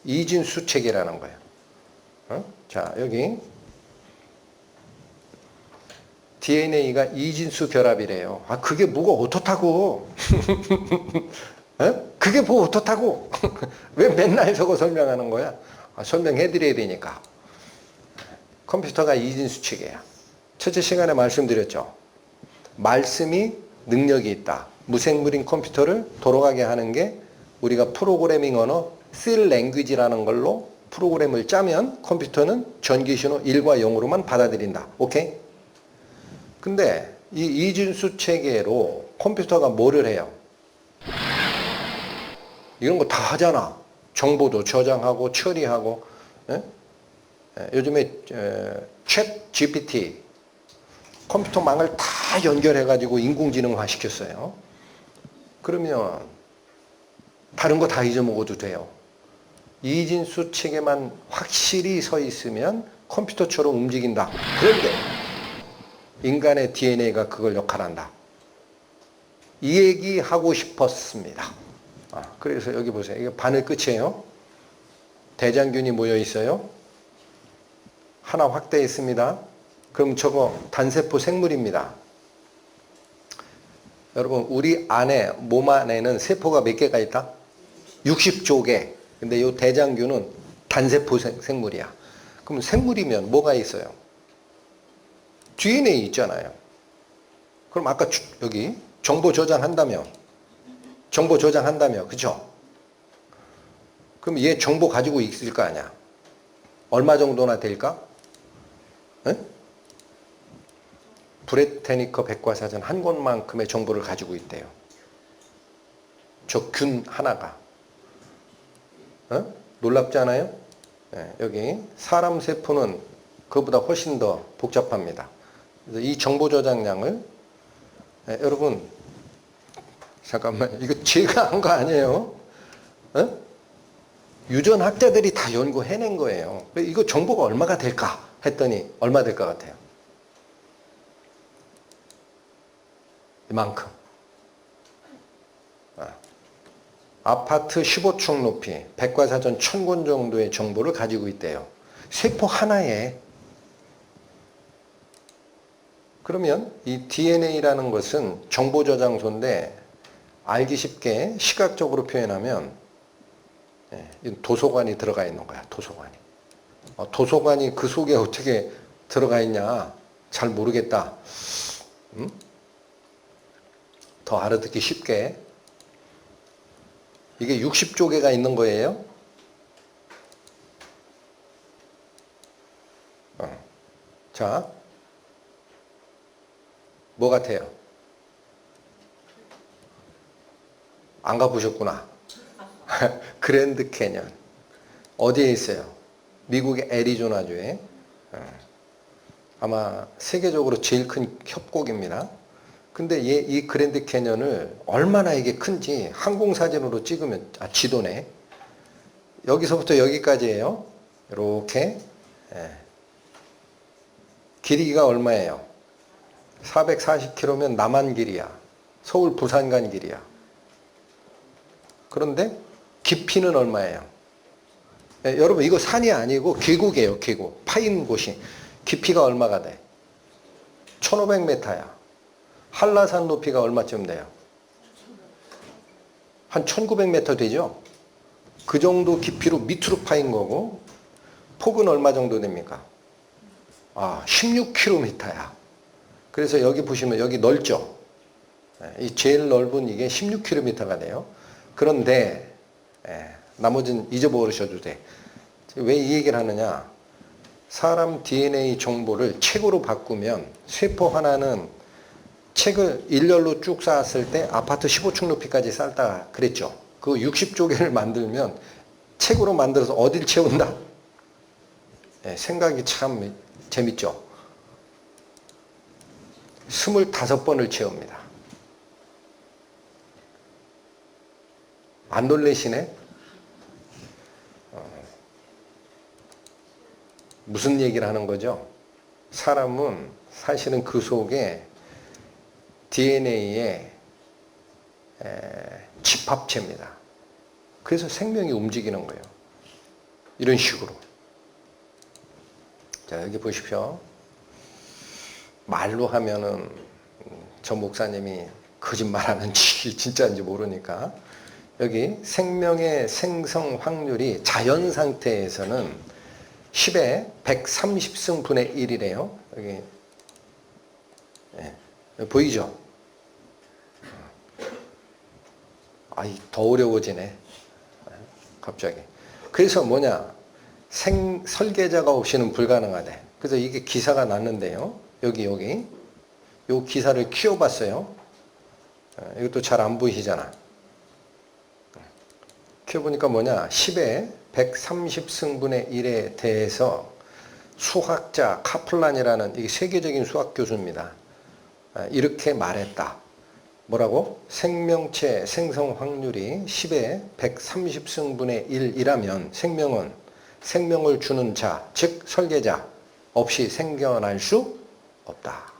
이진수 체계라는 거예요. 자, 여기 DNA가 이진수 결합이래요. 아, 그게 뭐가 어떻다고? 그게 뭐 어떻다고? 왜 맨날 저거 설명하는 거야? 설명해드려야 되니까. 컴퓨터가 이진수 체계야. 첫째 시간에 말씀드렸죠. 말씀이 능력이 있다. 무생물인 컴퓨터를 돌아가게 하는 게 우리가 프로그래밍 언어 C 랭귀지라는 걸로 프로그램을 짜면 컴퓨터는 전기신호 1과 0으로만 받아들인다. 오케이? 근데 이 이진수 체계로 컴퓨터가 뭐를 해요? 이런 거 다 하잖아. 정보도 저장하고 처리하고. 요즘에 챗 GPT 컴퓨터망을 다 연결해가지고 인공지능화 시켰어요. 그러면 다른 거 다 잊어먹어도 돼요. 이진수 체계만 확실히 서 있으면 컴퓨터처럼 움직인다. 그런데 인간의 DNA가 그걸 역할한다. 이 얘기 하고 싶었습니다. 그래서 여기 보세요. 이게 바늘 끝이에요. 대장균이 모여 있어요. 하나 확대했습니다. 그럼 저거 단세포 생물입니다. 여러분 우리 안에 몸 안에는 세포가 몇 개가 있다? 60조 개. 근데 이 대장균은 단세포 생물이야. 그럼 생물이면 뭐가 있어요? DNA 있잖아요. 그럼 아까 여기 정보 저장한다며 정보 저장한다며. 그죠? 그럼 얘 정보 가지고 있을 거 아니야. 얼마 정도나 될까? 응? 브레테니커 백과사전 한 권만큼의 정보를 가지고 있대요. 저 균 하나가. 어? 놀랍지 않아요? 네, 여기 사람 세포는 그보다 훨씬 더 복잡합니다. 그래서 이 정보 저장량을 네, 여러분 잠깐만 이거 제가 한 거 아니에요? 어? 유전학자들이 다 연구해낸 거예요. 이거 정보가 얼마가 될까 했더니 얼마 될 것 같아요? 이만큼. 아파트 15층 높이 백과사전 1000권 정도의 정보를 가지고 있대요. 세포 하나에. 그러면 이 DNA라는 것은 정보 저장소인데 알기 쉽게 시각적으로 표현하면 도서관이 들어가 있는 거야. 도서관이. 도서관이 그 속에 어떻게 들어가 있냐 잘 모르겠다. 더 알아듣기 쉽게 이게 60조 개가 있는 거예요. 자, 뭐 같아요? 안 가보셨구나. 그랜드 캐년. 어디에 있어요? 미국의 애리조나주에. 아마 세계적으로 제일 큰 협곡입니다. 근데 이 그랜드 캐년을 얼마나 이게 큰지 항공사진으로 찍으면, 지도네. 여기서부터 여기까지예요. 이렇게. 길이가 얼마예요? 440km면 남한 길이야. 서울 부산 간 길이야. 그런데 깊이는 얼마예요? 여러분 이거 산이 아니고 계곡이에요. 계곡. 파인 곳이. 깊이가 얼마가 돼? 1500m야. 한라산 높이가 얼마쯤 돼요? 한 1900m 되죠? 그 정도 깊이로 밑으로 파인 거고 폭은 얼마 정도 됩니까? 16km야. 그래서 여기 보시면 여기 넓죠? 이 제일 넓은 이게 16km가 돼요. 그런데 나머지는 잊어버리셔도 돼. 왜 이 얘기를 하느냐? 사람 DNA 정보를 책으로 바꾸면 세포 하나는 책을 일렬로 쭉 쌓았을 때 아파트 15층 높이까지 쌓다 그랬죠. 그 60조 개를 만들면 책으로 만들어서 어딜 채운다? 생각이 참 재밌죠. 25번을 채웁니다. 안 놀래시네? 무슨 얘기를 하는 거죠? 사람은 사실은 그 속에 DNA의 집합체입니다. 그래서 생명이 움직이는 거예요. 이런 식으로. 자, 여기 보십시오. 말로 하면은 저 목사님이 거짓말하는지 진짜인지 모르니까 여기 생명의 생성 확률이 자연 상태에서는 10의 130승분의 1이래요. 여기 보이죠? 더 어려워지네. 갑자기. 그래서 뭐냐? 설계자가 없이는 불가능하대. 그래서 이게 기사가 났는데요. 여기. 요 기사를 키워봤어요. 이것도 잘 안 보이시잖아. 키워보니까 뭐냐? 10의 130승분의 1에 대해서 수학자 카플란이라는 이게 세계적인 수학 교수입니다. 이렇게 말했다. 뭐라고? 생명체 생성 확률이 10의 130승분의 1이라면 생명을 주는 자, 즉 설계자 없이 생겨날 수 없다.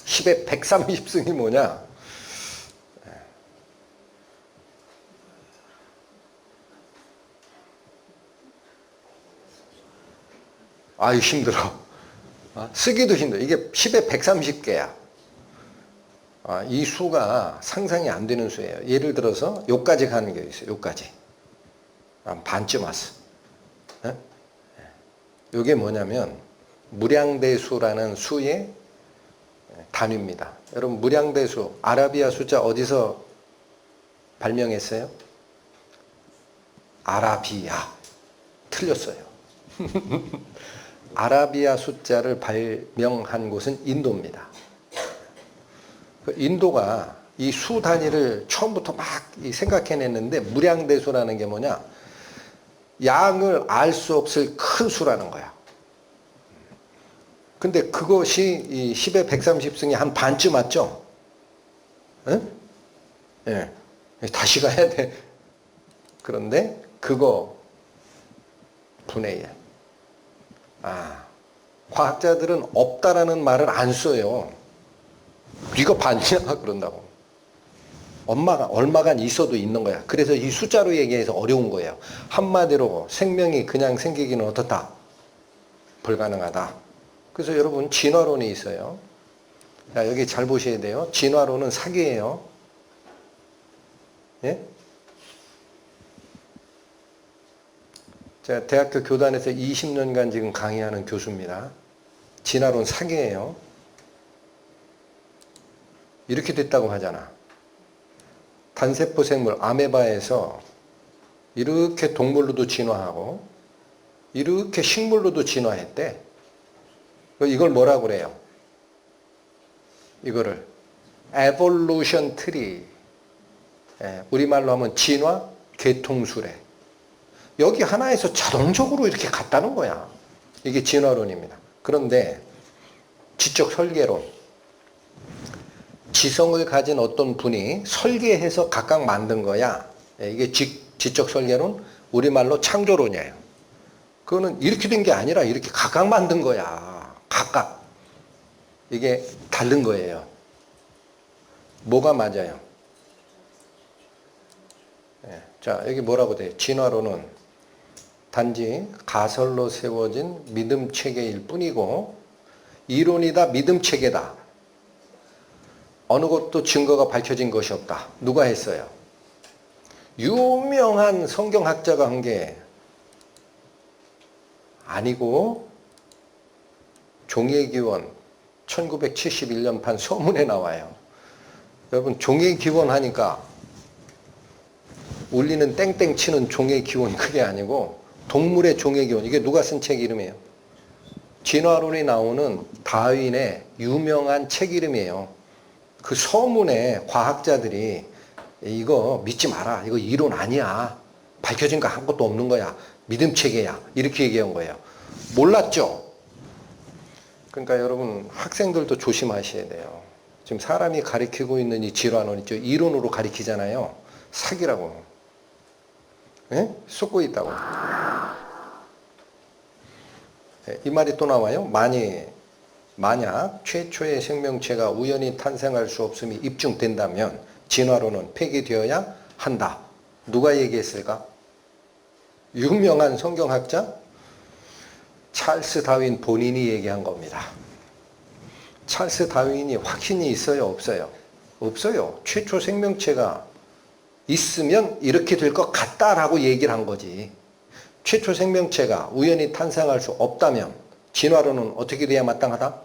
10의 130승이 뭐냐? 힘들어. 쓰기도 힘들어. 이게 10의 130개야. 이 수가 상상이 안 되는 수예요. 예를 들어서 요까지 가는 게 있어요. 요까지. 반쯤 왔어. 요게 뭐냐면 무량대수라는 수의 단위입니다. 여러분 무량대수 아라비아 숫자 어디서 발명했어요? 아라비아. 틀렸어요. 아라비아 숫자를 발명한 곳은 인도입니다. 인도가 이 수 단위를 처음부터 막 생각해냈는데 무량대수라는 게 뭐냐? 양을 알 수 없을 큰 수라는 거야. 근데 그것이 이 10의 130승이 한 반쯤 맞죠? 응? 예. 다시 가야 돼. 그런데 그거 분의 1. 과학자들은 없다라는 말을 안 써요. 네가 반이야 그런다고. 얼마간 있어도 있는 거야. 그래서 이 숫자로 얘기해서 어려운 거예요. 한마디로 생명이 그냥 생기기는 어떻다? 불가능하다. 그래서 여러분 진화론이 있어요. 자, 여기 잘 보셔야 돼요. 진화론은 사기예요. 예? 제가 대학교 교단에서 20년간 지금 강의하는 교수입니다. 진화론 사기예요. 이렇게 됐다고 하잖아. 단세포 생물 아메바에서 이렇게 동물로도 진화하고 이렇게 식물로도 진화했대. 이걸 뭐라고 그래요? 이거를 evolution tree. 우리말로 하면 진화 계통수래. 여기 하나에서 자동적으로 이렇게 갔다는 거야. 이게 진화론입니다. 그런데 지적 설계론. 지성을 가진 어떤 분이 설계해서 각각 만든 거야. 이게 지적 설계론, 우리말로 창조론이에요. 그거는 이렇게 된 게 아니라 이렇게 각각 만든 거야. 각각. 이게 다른 거예요. 뭐가 맞아요? 자, 여기 뭐라고 돼? 진화론은 단지 가설로 세워진 믿음 체계일 뿐이고 이론이다, 믿음 체계다. 어느 것도 증거가 밝혀진 것이 없다. 누가 했어요? 유명한 성경학자가 한 게 아니고 종의기원 1971년판 서문에 나와요. 여러분 종의기원 하니까 울리는 땡땡 치는 종의기원 그게 아니고 동물의 종의기원. 이게 누가 쓴 책 이름이에요? 진화론이 나오는 다윈의 유명한 책 이름이에요. 그 서문에 과학자들이 이거 믿지 마라. 이거 이론 아니야. 밝혀진 거 아무것도 없는 거야. 믿음 체계야. 이렇게 얘기한 거예요. 몰랐죠? 그러니까 여러분 학생들도 조심하셔야 돼요. 지금 사람이 가리키고 있는 이 진화론 있죠. 이론으로 가리키잖아요. 사기라고. 예? 쏟고 있다고. 이 말이 또 나와요. 만약 최초의 생명체가 우연히 탄생할 수 없음이 입증된다면 진화론은 폐기되어야 한다. 누가 얘기했을까? 유명한 성경학자 찰스 다윈 본인이 얘기한 겁니다. 찰스 다윈이 확신이 있어요? 없어요? 없어요. 최초 생명체가 있으면 이렇게 될 것 같다라고 얘기를 한 거지. 최초 생명체가 우연히 탄생할 수 없다면 진화론은 어떻게 돼야 마땅하다?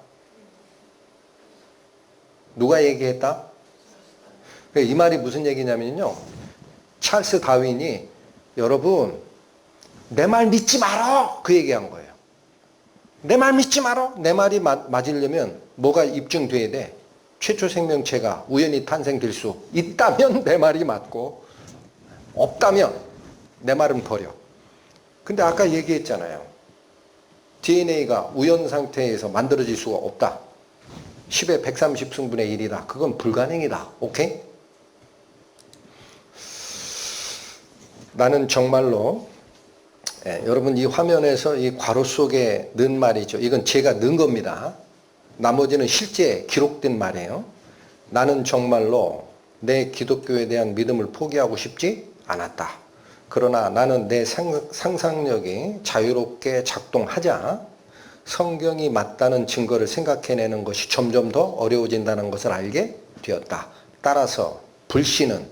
누가 얘기했다? 이 말이 무슨 얘기냐면요. 찰스 다윈이 여러분 내 말 믿지 말어! 그 얘기한 거예요. 내 말 믿지 말어! 내 말이 맞으려면 뭐가 입증돼야 돼? 최초 생명체가 우연히 탄생될 수 있다면 내 말이 맞고 없다면 내 말은 버려. 근데 아까 얘기했잖아요. DNA가 우연 상태에서 만들어질 수가 없다. 10의 130승분의 1이다. 그건 불가능이다. 오케이? 나는 정말로 여러분 이 화면에서 이 괄호 속에 넣은 말이죠. 이건 제가 넣은 겁니다. 나머지는 실제 기록된 말이에요. 나는 정말로 내 기독교에 대한 믿음을 포기하고 싶지 않았다. 그러나 나는 내 상상력이 자유롭게 작동하자 성경이 맞다는 증거를 생각해내는 것이 점점 더 어려워진다는 것을 알게 되었다. 따라서 불신,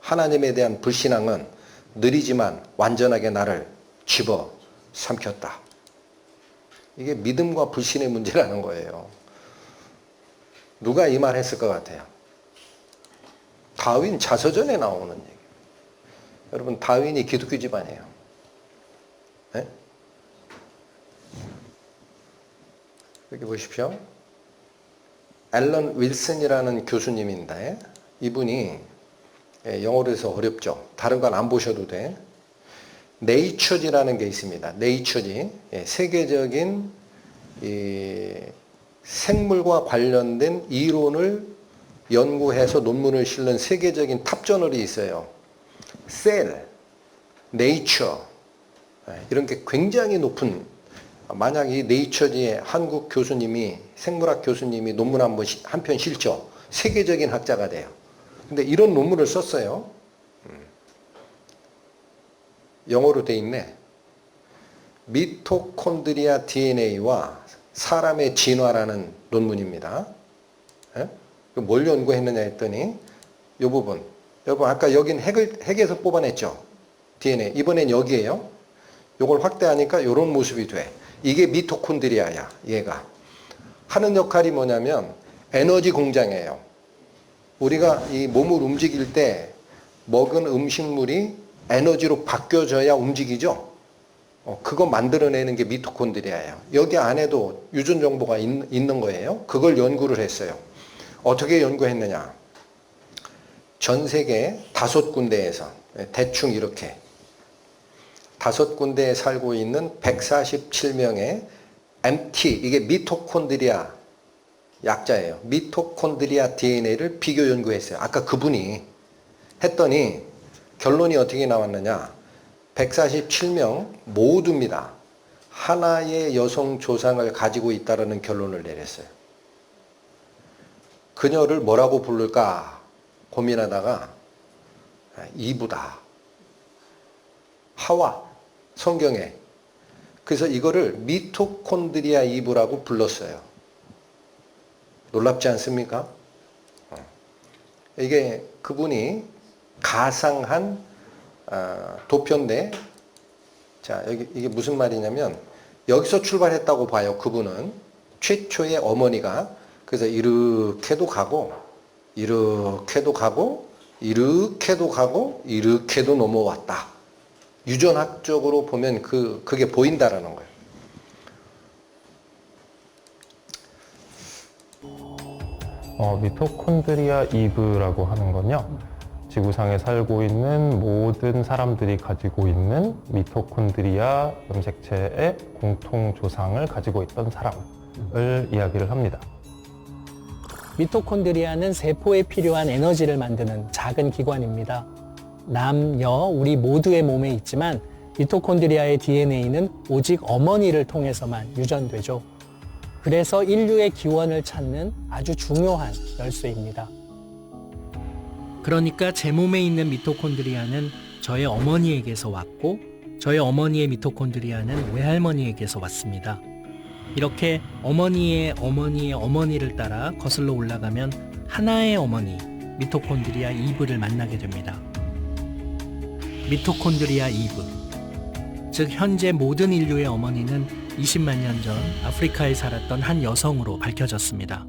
하나님에 대한 불신앙은 느리지만 완전하게 나를 집어삼켰다. 이게 믿음과 불신의 문제라는 거예요. 누가 이 말 했을 것 같아요? 다윈 자서전에 나오는 얘기. 여러분, 다윈이 기독교 집안이에요. 네? 여기 보십시오. 앨런 윌슨이라는 교수님인데, 이분이 영어로 해서 어렵죠. 다른 건 안 보셔도 돼. 네이처지라는 게 있습니다. 네이처지. 세계적인 이 생물과 관련된 이론을 연구해서 논문을 실는 세계적인 탑저널이 있어요. 셀, 네이처, 이런 게 굉장히 높은, 만약 이 네이처지에 한국 교수님이, 생물학 교수님이 논문 한 편 실죠. 세계적인 학자가 돼요. 근데 이런 논문을 썼어요. 영어로 돼 있네. 미토콘드리아 DNA와 사람의 진화라는 논문입니다. 뭘 연구했느냐 했더니 이 부분. 여러분 아까 여긴 핵에서 뽑아냈죠. DNA. 이번엔 여기에요. 이걸 확대하니까 이런 모습이 돼. 이게 미토콘드리아야. 얘가. 하는 역할이 뭐냐면 에너지 공장이에요. 우리가 이 몸을 움직일 때 먹은 음식물이 에너지로 바뀌어져야 움직이죠. 그거 만들어내는 게 미토콘드리아예요. 여기 안에도 유전 정보가 있는 거예요. 그걸 연구를 했어요. 어떻게 연구했느냐. 전 세계 5군데에서 대충 이렇게 5군데에 살고 있는 147명의 MT, 이게 미토콘드리아 약자예요. 미토콘드리아 DNA를 비교 연구했어요. 아까 그분이 했더니 결론이 어떻게 나왔느냐. 147명 모두입니다. 하나의 여성 조상을 가지고 있다는 결론을 내렸어요. 그녀를 뭐라고 부를까 고민하다가 이브다. 하와, 성경에. 그래서 이거를 미토콘드리아 이브라고 불렀어요. 놀랍지 않습니까? 이게 그분이 가상한 도표인데, 자, 여기 이게 무슨 말이냐면 여기서 출발했다고 봐요. 그분은 최초의 어머니가. 그래서 이렇게도 가고 이렇게도 가고 이렇게도 가고 이렇게도 넘어왔다. 유전학적으로 보면 그게 보인다라는 거예요. 미토콘드리아 이브라고 하는 건요, 지구상에 살고 있는 모든 사람들이 가지고 있는 미토콘드리아 염색체의 공통 조상을 가지고 있던 사람을 이야기를 합니다. 미토콘드리아는 세포에 필요한 에너지를 만드는 작은 기관입니다. 남, 여, 우리 모두의 몸에 있지만 미토콘드리아의 DNA는 오직 어머니를 통해서만 유전되죠. 그래서 인류의 기원을 찾는 아주 중요한 열쇠입니다. 그러니까 제 몸에 있는 미토콘드리아는 저의 어머니에게서 왔고, 저의 어머니의 미토콘드리아는 외할머니에게서 왔습니다. 이렇게 어머니의 어머니의 어머니를 따라 거슬러 올라가면 하나의 어머니, 미토콘드리아 이브를 만나게 됩니다. 미토콘드리아 이브, 즉 현재 모든 인류의 어머니는 20만 년 전 아프리카에 살았던 한 여성으로 밝혀졌습니다.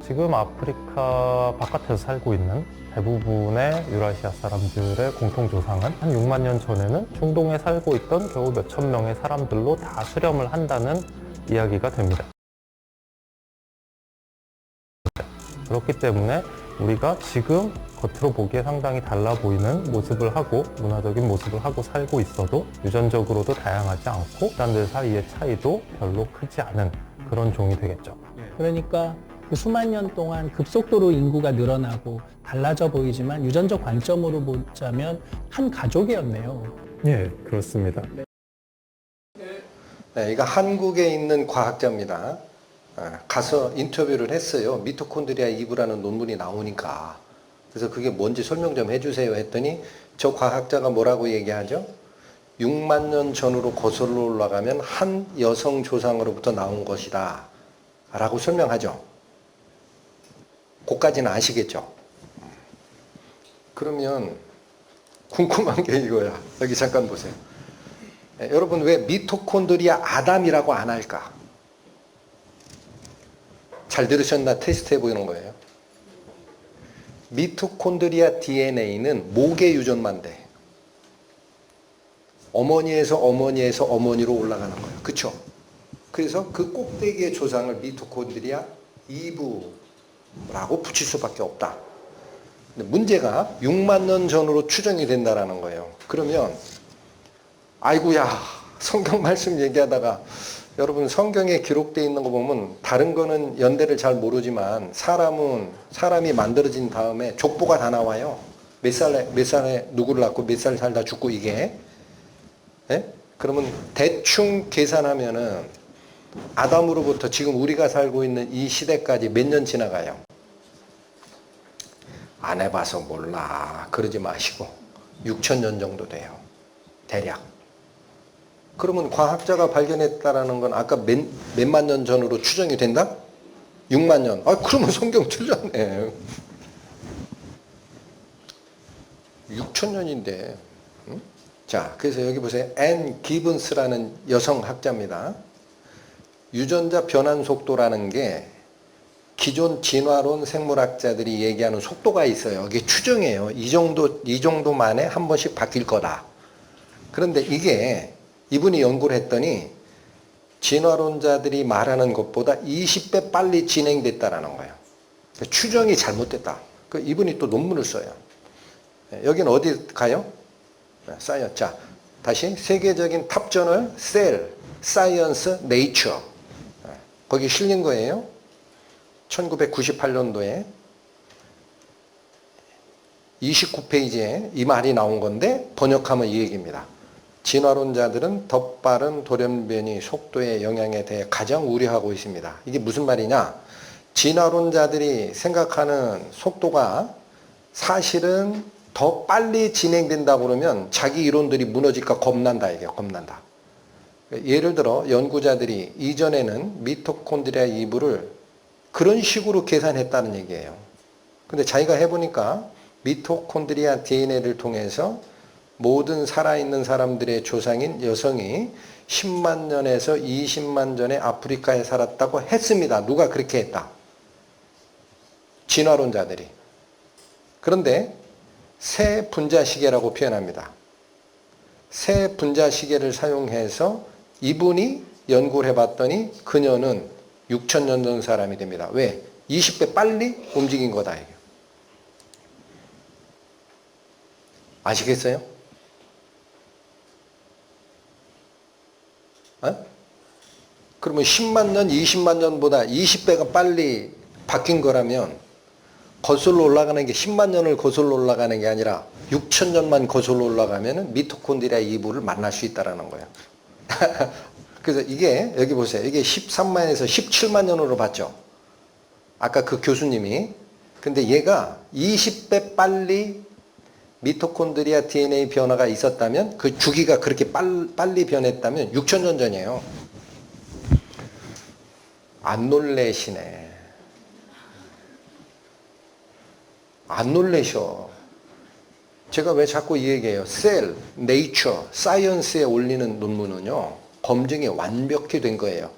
지금 아프리카 바깥에서 살고 있는 대부분의 유라시아 사람들의 공통 조상은 한 6만 년 전에는 중동에 살고 있던 겨우 몇천 명의 사람들로 다 수렴을 한다는 이야기가 됩니다. 그렇기 때문에 우리가 지금 겉으로 보기에 상당히 달라 보이는 모습을 하고 문화적인 모습을 하고 살고 있어도 유전적으로도 다양하지 않고 사람들 사이의 차이도 별로 크지 않은 그런 종이 되겠죠. 그러니까 그 수만 년 동안 급속도로 인구가 늘어나고 달라져 보이지만 유전적 관점으로 보자면 한 가족이었네요. 예, 그렇습니다. 네, 이거 한국에 있는 과학자입니다. 가서 인터뷰를 했어요. 미토콘드리아 이브라는 논문이 나오니까. 그래서 그게 뭔지 설명 좀 해주세요 했더니 저 과학자가 뭐라고 얘기하죠? 6만 년 전으로 거슬러 올라가면 한 여성 조상으로부터 나온 것이다 라고 설명하죠. 그까지는 아시겠죠? 그러면 궁금한 게 이거야. 여기 잠깐 보세요. 여러분 왜 미토콘드리아 아담이라고 안 할까? 잘 들으셨나 테스트 해보는 거예요. 미토콘드리아 DNA는 목의 유전만 돼. 어머니에서 어머니로 올라가는 거예요. 그쵸? 그래서 그 꼭대기의 조상을 미토콘드리아 2부라고 붙일 수밖에 없다. 근데 문제가 6만 년 전으로 추정이 된다라는 거예요. 그러면 아이고야 성경 말씀 얘기하다가 여러분 성경에 기록되어 있는 거 보면 다른 거는 연대를 잘 모르지만 사람이 만들어진 다음에 족보가 다 나와요. 몇 살에 누구를 낳고 몇 살 살다 죽고 이게. 예? 그러면 대충 계산하면은 아담으로부터 지금 우리가 살고 있는 이 시대까지 몇 년 지나가요? 안 해봐서 몰라. 그러지 마시고 6,000년 정도 돼요. 대략. 그러면 과학자가 발견했다라는 건 아까 몇만 년 전으로 추정이 된다? 6만 년. 아, 그러면 성경 틀렸네. 6,000년인데. 응? 자, 그래서 여기 보세요. 앤 기븐스라는 여성 학자입니다. 유전자 변환 속도라는 게 기존 진화론 생물학자들이 얘기하는 속도가 있어요. 이게 추정이에요. 이 정도 만에 한 번씩 바뀔 거다. 그런데 이게 이분이 연구를 했더니 진화론자들이 말하는 것보다 20배 빨리 진행됐다라는 거예요. 추정이 잘못됐다. 이분이 또 논문을 써요. 여기는 어디 가요? 사이언스. 자, 다시 세계적인 탑저널 셀, 사이언스, 네이처. 거기 실린 거예요. 1998년도에 29페이지에 이 말이 나온 건데 번역하면 이 얘기입니다. 진화론자들은 더 빠른 돌연변이 속도의 영향에 대해 가장 우려하고 있습니다. 이게 무슨 말이냐? 진화론자들이 생각하는 속도가 사실은 더 빨리 진행된다고 그러면 자기 이론들이 무너질까 겁난다 이게 겁난다. 예를 들어 연구자들이 이전에는 미토콘드리아 2부를 그런 식으로 계산했다는 얘기예요. 근데 자기가 해보니까 미토콘드리아 DNA를 통해서 모든 살아있는 사람들의 조상인 여성이 10만 년에서 20만 전에 아프리카에 살았다고 했습니다. 누가 그렇게 했다? 진화론자들이. 그런데 새 분자시계라고 표현합니다. 새 분자시계를 사용해서 이분이 연구를 해봤더니 그녀는 6,000년 전 사람이 됩니다. 왜? 20배 빨리 움직인 거다. 이게. 아시겠어요? 그러면 10만 년, 20만 년보다 20배가 빨리 바뀐 거라면 거슬러 올라가는 게 10만 년을 거슬러 올라가는 게 아니라 6,000년만 거슬러 올라가면 미토콘드리아 2부를 만날 수 있다는 거예요. 그래서 이게 여기 보세요. 이게 13만에서 17만 년으로 봤죠. 아까 그 교수님이. 근데 얘가 20배 빨리 미토콘드리아 DNA 변화가 있었다면 그 주기가 그렇게 빨리 변했다면 6,000년 전이에요. 안 놀래시네. 안 놀래셔. 제가 왜 자꾸 이 얘기해요. 셀, 네이처, 사이언스에 올리는 논문은요. 검증이 완벽히 된 거예요.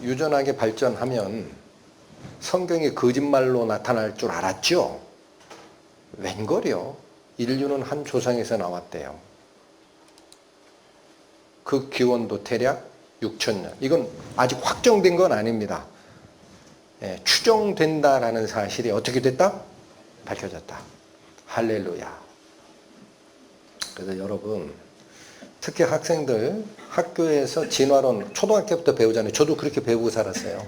유전하게 발전하면 성경이 거짓말로 나타날 줄 알았죠? 웬걸요? 인류는 한 조상에서 나왔대요. 그 기원도 대략 6,000년. 이건 아직 확정된 건 아닙니다. 예, 추정된다라는 사실이 어떻게 됐다? 밝혀졌다. 할렐루야. 그래서 여러분, 특히 학생들 학교에서 진화론 초등학교부터 배우잖아요. 저도 그렇게 배우고 살았어요.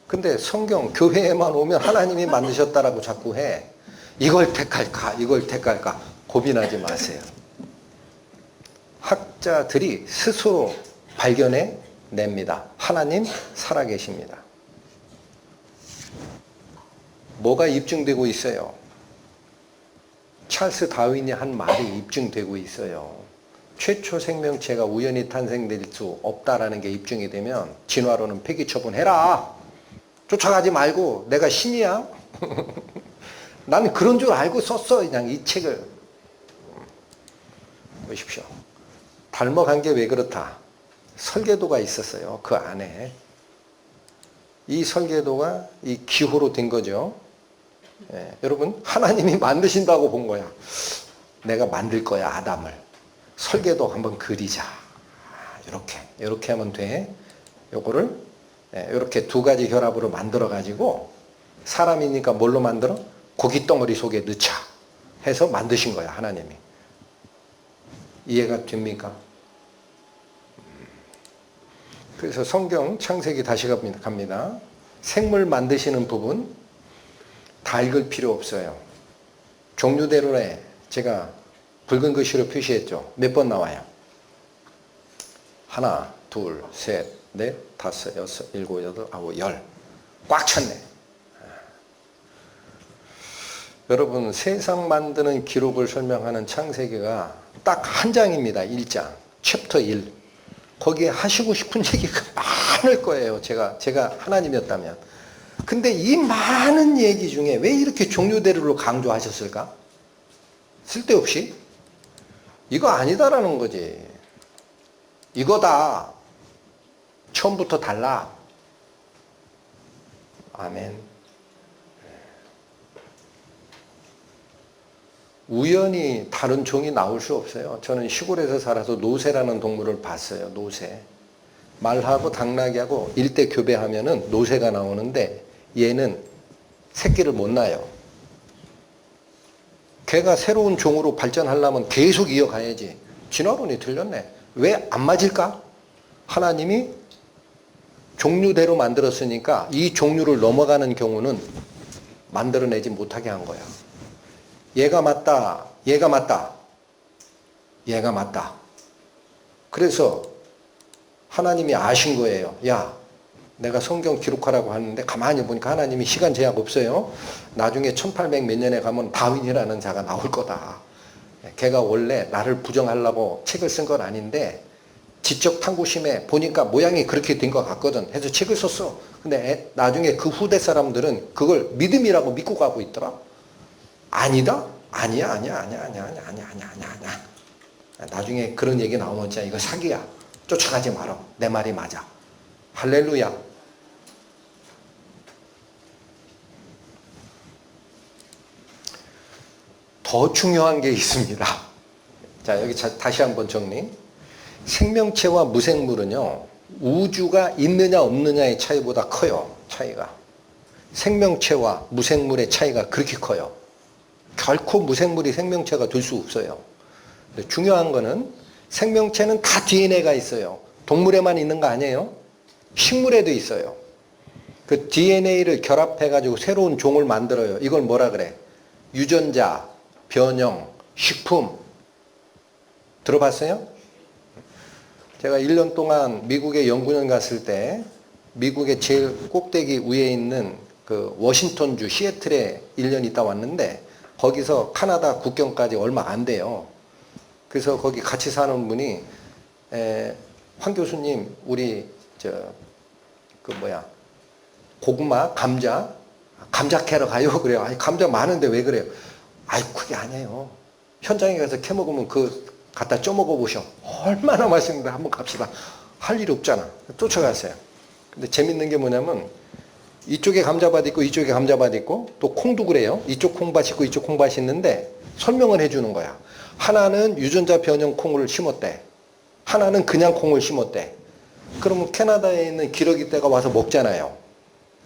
근데 성경 교회에만 오면 하나님이 만드셨다라고 자꾸 해. 이걸 택할까? 이걸 택할까? 고민하지 마세요. 학자들이 스스로 발견해 냅니다. 하나님 살아계십니다. 뭐가 입증되고 있어요? 찰스 다윈이 한 말이 입증되고 있어요. 최초 생명체가 우연히 탄생될 수 없다라는 게 입증이 되면 진화론은 폐기 처분해라. 쫓아가지 말고 내가 신이야? 나는 그런 줄 알고 썼어. 그냥 이 책을. 보십시오. 닮아간 게 왜 그렇다? 설계도가 있었어요. 그 안에. 이 설계도가 이 기호로 된 거죠. 예, 여러분 하나님이 만드신다고 본 거야. 내가 만들 거야 아담을. 설계도 한번 그리자. 이렇게 하면 돼. 요거를 이렇게 두 가지 결합으로 만들어 가지고 사람이니까 뭘로 만들어? 고기 덩어리 속에 넣자 해서 만드신 거야 하나님이. 이해가 됩니까? 그래서 성경 창세기 다시 갑니다. 생물 만드시는 부분 다 읽을 필요 없어요. 종류대로에 제가 붉은 글씨로 표시했죠. 몇 번 나와요? 하나, 둘, 셋, 넷, 다섯, 여섯, 일곱, 여덟, 아홉, 열. 꽉 찼네. 여러분 세상 만드는 기록을 설명하는 창세기가 딱 한 장입니다. 1장. 챕터 1. 거기에 하시고 싶은 얘기가 많을 거예요. 제가 하나님이었다면. 근데 이 많은 얘기 중에 왜 이렇게 종류대로를 강조하셨을까? 쓸데없이? 이거 아니다라는 거지. 이거다. 처음부터 달라. 아멘. 우연히 다른 종이 나올 수 없어요. 저는 시골에서 살아서 노새라는 동물을 봤어요. 노새. 말하고 당나귀하고 일대 교배하면은 노새가 나오는데 얘는 새끼를 못 낳아요. 걔가 새로운 종으로 발전하려면 계속 이어가야지. 진화론이 틀렸네. 왜 안 맞을까? 하나님이 종류대로 만들었으니까 이 종류를 넘어가는 경우는 만들어내지 못하게 한 거야. 얘가 맞다. 얘가 맞다. 얘가 맞다. 그래서 하나님이 아신 거예요. 야, 내가 성경 기록하라고 하는데 가만히 보니까 하나님이 시간 제약 없어요. 나중에 1800 몇 년에 가면 다윈이라는 자가 나올 거다. 걔가 원래 나를 부정하려고 책을 쓴 건 아닌데 지적 탐구심에 보니까 모양이 그렇게 된 것 같거든. 해서 책을 썼어. 근데 나중에 그 후대 사람들은 그걸 믿음이라고 믿고 가고 있더라. 아니다? 아니야. 나중에 그런 얘기 나오면 진짜 이거 사기야. 쫓아가지 마라. 내 말이 맞아. 할렐루야. 더 중요한 게 있습니다. 자, 여기 다시 한번 정리. 생명체와 무생물은요, 우주가 있느냐 없느냐의 차이보다 커요. 차이가. 생명체와 무생물의 차이가 그렇게 커요. 결코 무생물이 생명체가 될 수 없어요. 중요한 거는 생명체는 다 DNA가 있어요. 동물에만 있는 거 아니에요. 식물에도 있어요. 그 DNA를 결합해가지고 새로운 종을 만들어요. 이걸 뭐라 그래? 유전자, 변형, 식품. 들어봤어요? 제가 1년 동안 미국에 연구년 갔을 때 미국의 제일 꼭대기 위에 있는 그 워싱턴주 시애틀에 1년 있다 왔는데 거기서 카나다 국경까지 얼마 안 돼요. 그래서 거기 같이 사는 분이 황 교수님 우리 고구마 감자 캐러 가요. 그래요. 아니 감자 많은데 왜 그래요? 아이 그게 아니에요. 현장에 가서 캐 먹으면 그 갖다 쪄 먹어 보셔. 얼마나 맛있는데 한번 갑시다. 할 일이 없잖아. 쫓아갔어요. 근데 재밌는 게 뭐냐면 이쪽에 감자밭 있고 이쪽에 감자밭 있고 또 콩도 그래요. 이쪽 콩밭 있고 이쪽 콩밭 있는데 설명을 해주는 거야. 하나는 유전자 변형 콩을 심었대. 하나는 그냥 콩을 심었대. 그러면 캐나다에 있는 기러기 떼가 와서 먹잖아요.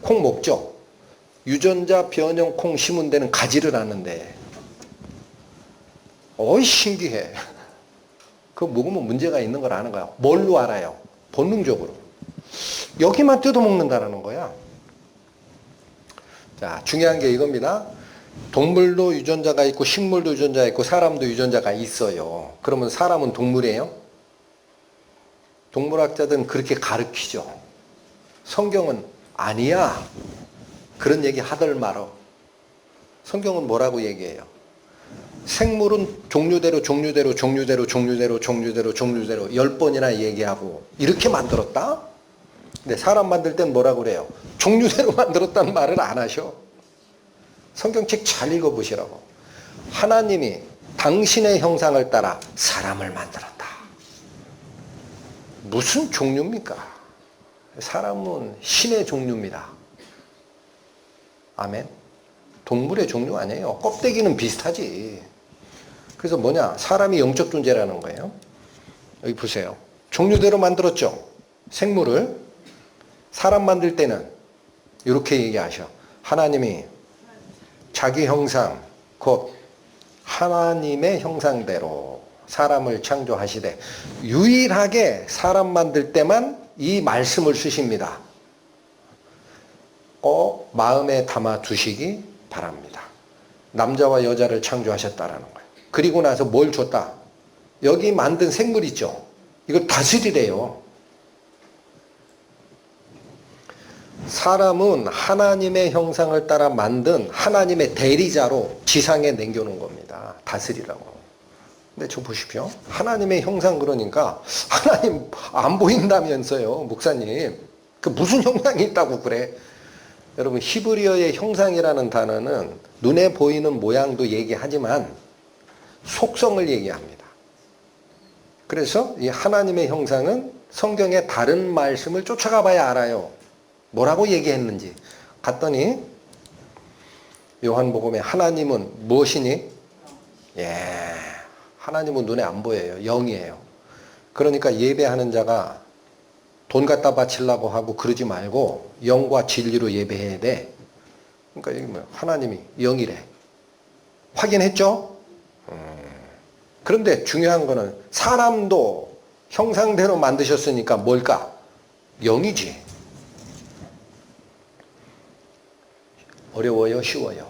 콩 먹죠. 유전자 변형 콩 심은 데는 가지를 않는데. 어이 신기해. 그거 먹으면 문제가 있는 걸 아는 거야. 뭘로 알아요? 본능적으로. 여기만 뜯어먹는다는 거야. 자, 중요한 게 이겁니다. 동물도 유전자가 있고 식물도 유전자가 있고 사람도 유전자가 있어요. 그러면 사람은 동물이에요? 동물학자들은 그렇게 가르치죠. 성경은 아니야. 그런 얘기 하들 말어. 성경은 뭐라고 얘기해요? 생물은 종류대로 10번이나 얘기하고 이렇게 만들었다? 근데 사람 만들 땐 뭐라고 그래요? 종류대로 만들었다는 말을 안 하셔. 성경책 잘 읽어보시라고. 하나님이 당신의 형상을 따라 사람을 만들었다. 무슨 종류입니까? 사람은 신의 종류입니다. 아멘. 동물의 종류 아니에요. 껍데기는 비슷하지. 그래서 뭐냐? 사람이 영적 존재라는 거예요. 여기 보세요. 종류대로 만들었죠. 생물을. 사람 만들 때는 이렇게 얘기하셔. 하나님이 자기 형상, 곧 하나님의 형상대로 사람을 창조하시되 유일하게 사람 만들 때만 이 말씀을 쓰십니다. 마음에 담아 두시기 바랍니다. 남자와 여자를 창조하셨다라는 거예요. 그리고 나서 뭘 줬다? 여기 만든 생물 있죠? 이걸 다스리래요. 사람은 하나님의 형상을 따라 만든 하나님의 대리자로 지상에 남겨놓은 겁니다. 다스리라고. 근데 저 보십시오. 하나님의 형상 그러니까 하나님 안 보인다면서요, 목사님. 그 무슨 형상이 있다고 그래? 여러분, 히브리어의 형상이라는 단어는 눈에 보이는 모양도 얘기하지만 속성을 얘기합니다. 그래서 이 하나님의 형상은 성경의 다른 말씀을 쫓아가 봐야 알아요. 뭐라고 얘기했는지. 갔더니 요한복음에 하나님은 무엇이니? 하나님은 눈에 안 보여요. 영이에요. 그러니까 예배하는 자가 돈 갖다 바치려고 하고 그러지 말고 영과 진리로 예배해야 돼. 그러니까 여기 뭐 하나님이 영이래. 확인했죠? 그런데 중요한 거는 사람도 형상대로 만드셨으니까 뭘까? 영이지. 어려워요? 쉬워요?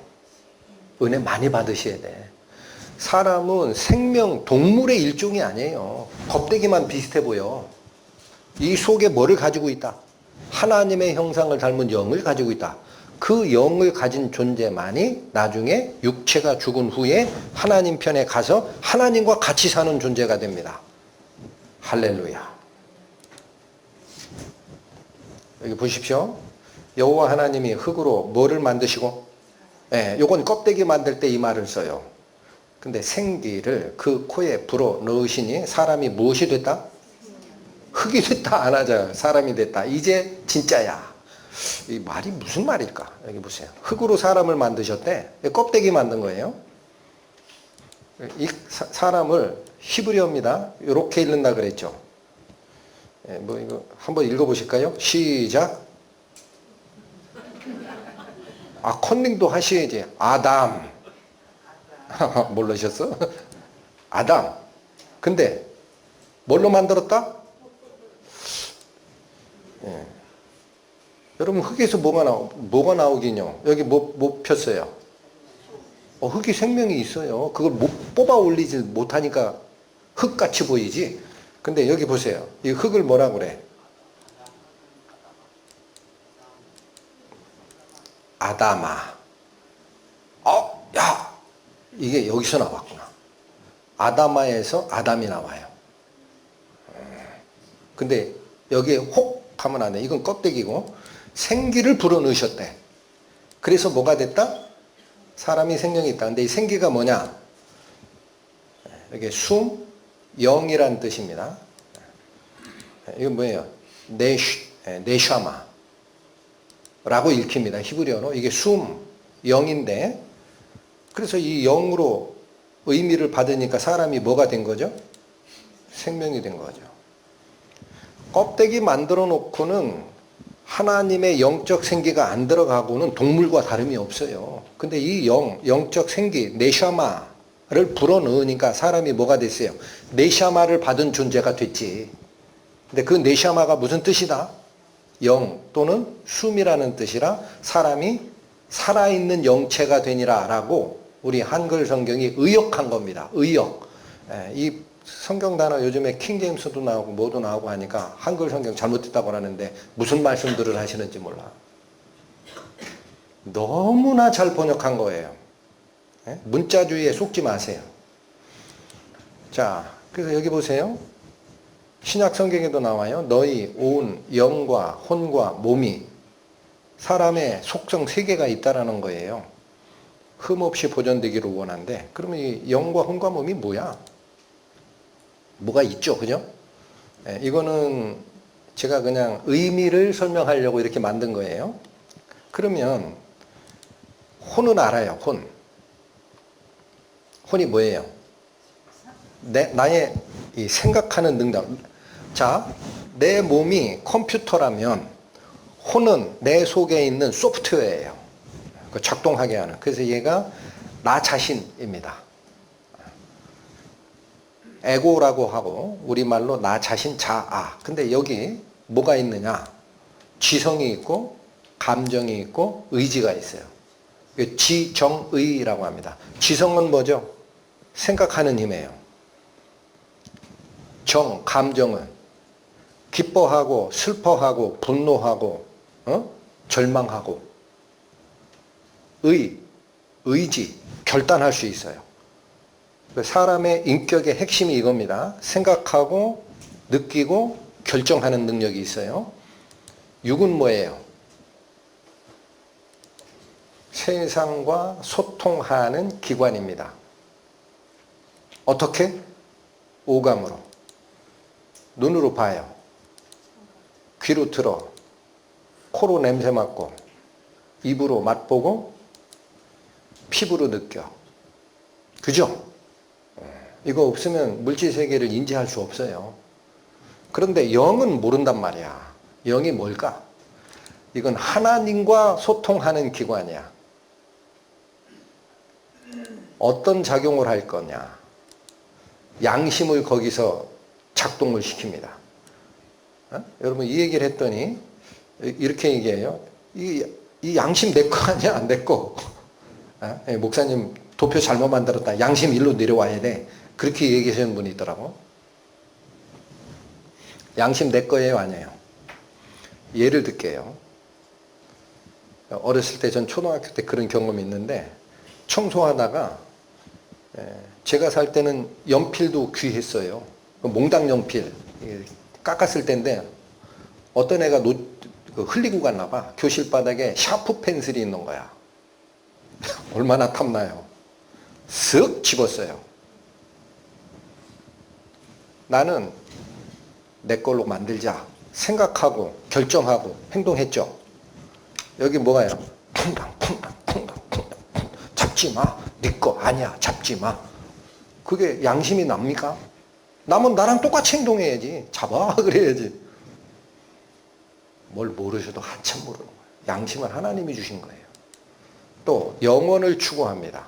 은혜 많이 받으셔야 돼. 사람은 생명, 동물의 일종이 아니에요. 껍데기만 비슷해 보여. 이 속에 뭐를 가지고 있다? 하나님의 형상을 닮은 영을 가지고 있다. 그 영을 가진 존재만이 나중에 육체가 죽은 후에 하나님 편에 가서 하나님과 같이 사는 존재가 됩니다. 할렐루야. 여기 보십시오. 여호와 하나님이 흙으로 뭐를 만드시고, 요건 껍데기 만들 때 이 말을 써요. 근데 생기를 그 코에 불어 넣으시니 사람이 무엇이 됐다? 흙이 됐다. 안 하자. 사람이 됐다. 이제 진짜야. 이 말이 무슨 말일까? 여기 보세요. 흙으로 사람을 만드셨대. 껍데기 만든 거예요. 이 사람을 히브리어입니다. 이렇게 읽는다 그랬죠. 뭐 이거 한번 읽어보실까요? 시작. 컨닝도 하셔야지. 아담. 모르셨어? 아담. 근데 뭘로 만들었다? 여러분, 흙에서 뭐가 나오긴요? 여기 뭐 폈어요? 흙이 생명이 있어요. 그걸 못 뽑아 올리지 못하니까 흙같이 보이지. 근데 여기 보세요. 이 흙을 뭐라 그래? 아다마. 야! 이게 여기서 나왔구나. 아다마에서 아담이 나와요. 근데 여기에 혹 하면 안 돼. 이건 껍데기고 생기를 불어넣으셨대. 그래서 뭐가 됐다? 사람이 생명이 있다. 근데 이 생기가 뭐냐? 이게 숨, 영이란 뜻입니다. 이건 뭐예요? 네샤마 라고 읽힙니다. 히브리어로. 이게 숨, 영인데, 그래서 이 영으로 의미를 받으니까 사람이 뭐가 된 거죠? 생명이 된 거죠. 껍데기 만들어 놓고는 하나님의 영적 생기가 안 들어가고는 동물과 다름이 없어요. 근데 이 영적 생기, 네샤마를 불어넣으니까 사람이 뭐가 됐어요? 네샤마를 받은 존재가 됐지. 근데 그 네샤마가 무슨 뜻이다? 영 또는 숨이라는 뜻이라 사람이 살아있는 영체가 되니라 라고 우리 한글 성경이 의역한 겁니다. 의역. 이 성경 단어 요즘에 킹제임스도 나오고 뭐도 나오고 하니까 한글 성경 잘못됐다고 하는데 무슨 말씀들을 하시는지 몰라. 너무나 잘 번역한 거예요. 문자주의에 속지 마세요. 자, 그래서 여기 보세요. 신약 성경에도 나와요. 너희 온 영과 혼과 몸이 사람의 속성 3개가 있다라는 거예요. 흠없이 보존되기를 원한대. 그러면 이 영과 혼과 몸이 뭐야? 뭐가 있죠, 그죠? 예, 이거는 제가 그냥 의미를 설명하려고 이렇게 만든 거예요. 그러면 혼은 알아요. 혼이 뭐예요? 나의 이 생각하는 능력. 자, 내 몸이 컴퓨터라면 혼은 내 속에 있는 소프트웨어예요. 그 작동하게 하는. 그래서 얘가 나 자신입니다. 에고라고 하고 우리말로 나 자신 자아. 근데 여기 뭐가 있느냐? 지성이 있고 감정이 있고 의지가 있어요. 지정의라고 합니다. 지성은 뭐죠? 생각하는 힘이에요. 감정은 기뻐하고 슬퍼하고 분노하고 절망하고 의지, 결단할 수 있어요. 사람의 인격의 핵심이 이겁니다. 생각하고 느끼고 결정하는 능력이 있어요. 육은 뭐예요? 세상과 소통하는 기관입니다. 어떻게? 오감으로. 눈으로 봐요. 귀로 들어. 코로 냄새 맡고 입으로 맛보고 피부로 느껴. 그죠? 이거 없으면 물질 세계를 인지할 수 없어요. 그런데 영은 모른단 말이야. 영이 뭘까? 이건 하나님과 소통하는 기관이야. 어떤 작용을 할 거냐? 양심을 거기서 작동을 시킵니다. 여러분 이 얘기를 했더니 이렇게 얘기해요. 이 양심 내 거 아니야? 안 내 거. 목사님 도표 잘못 만들었다. 양심 일로 내려와야 돼. 그렇게 얘기하시는 분이 있더라고. 양심 내 거예요? 아니에요? 예를 들게요. 어렸을 때 전 초등학교 때 그런 경험이 있는데 청소하다가 제가 살 때는 연필도 귀했어요. 몽당 연필 깎았을 때인데 어떤 애가 흘리고 갔나 봐. 교실 바닥에 샤프 펜슬이 있는 거야. 얼마나 탐나요. 쓱 집었어요. 나는 내 걸로 만들자 생각하고 결정하고 행동했죠. 여기 뭐가요? 퐁당 잡지 마. 네 거 아니야. 잡지 마. 그게 양심이 납니까? 나면 나랑 똑같이 행동해야지. 잡아 그래야지. 뭘 모르셔도 한참 모르는 거예요. 양심은 하나님이 주신 거예요. 또 영원을 추구합니다.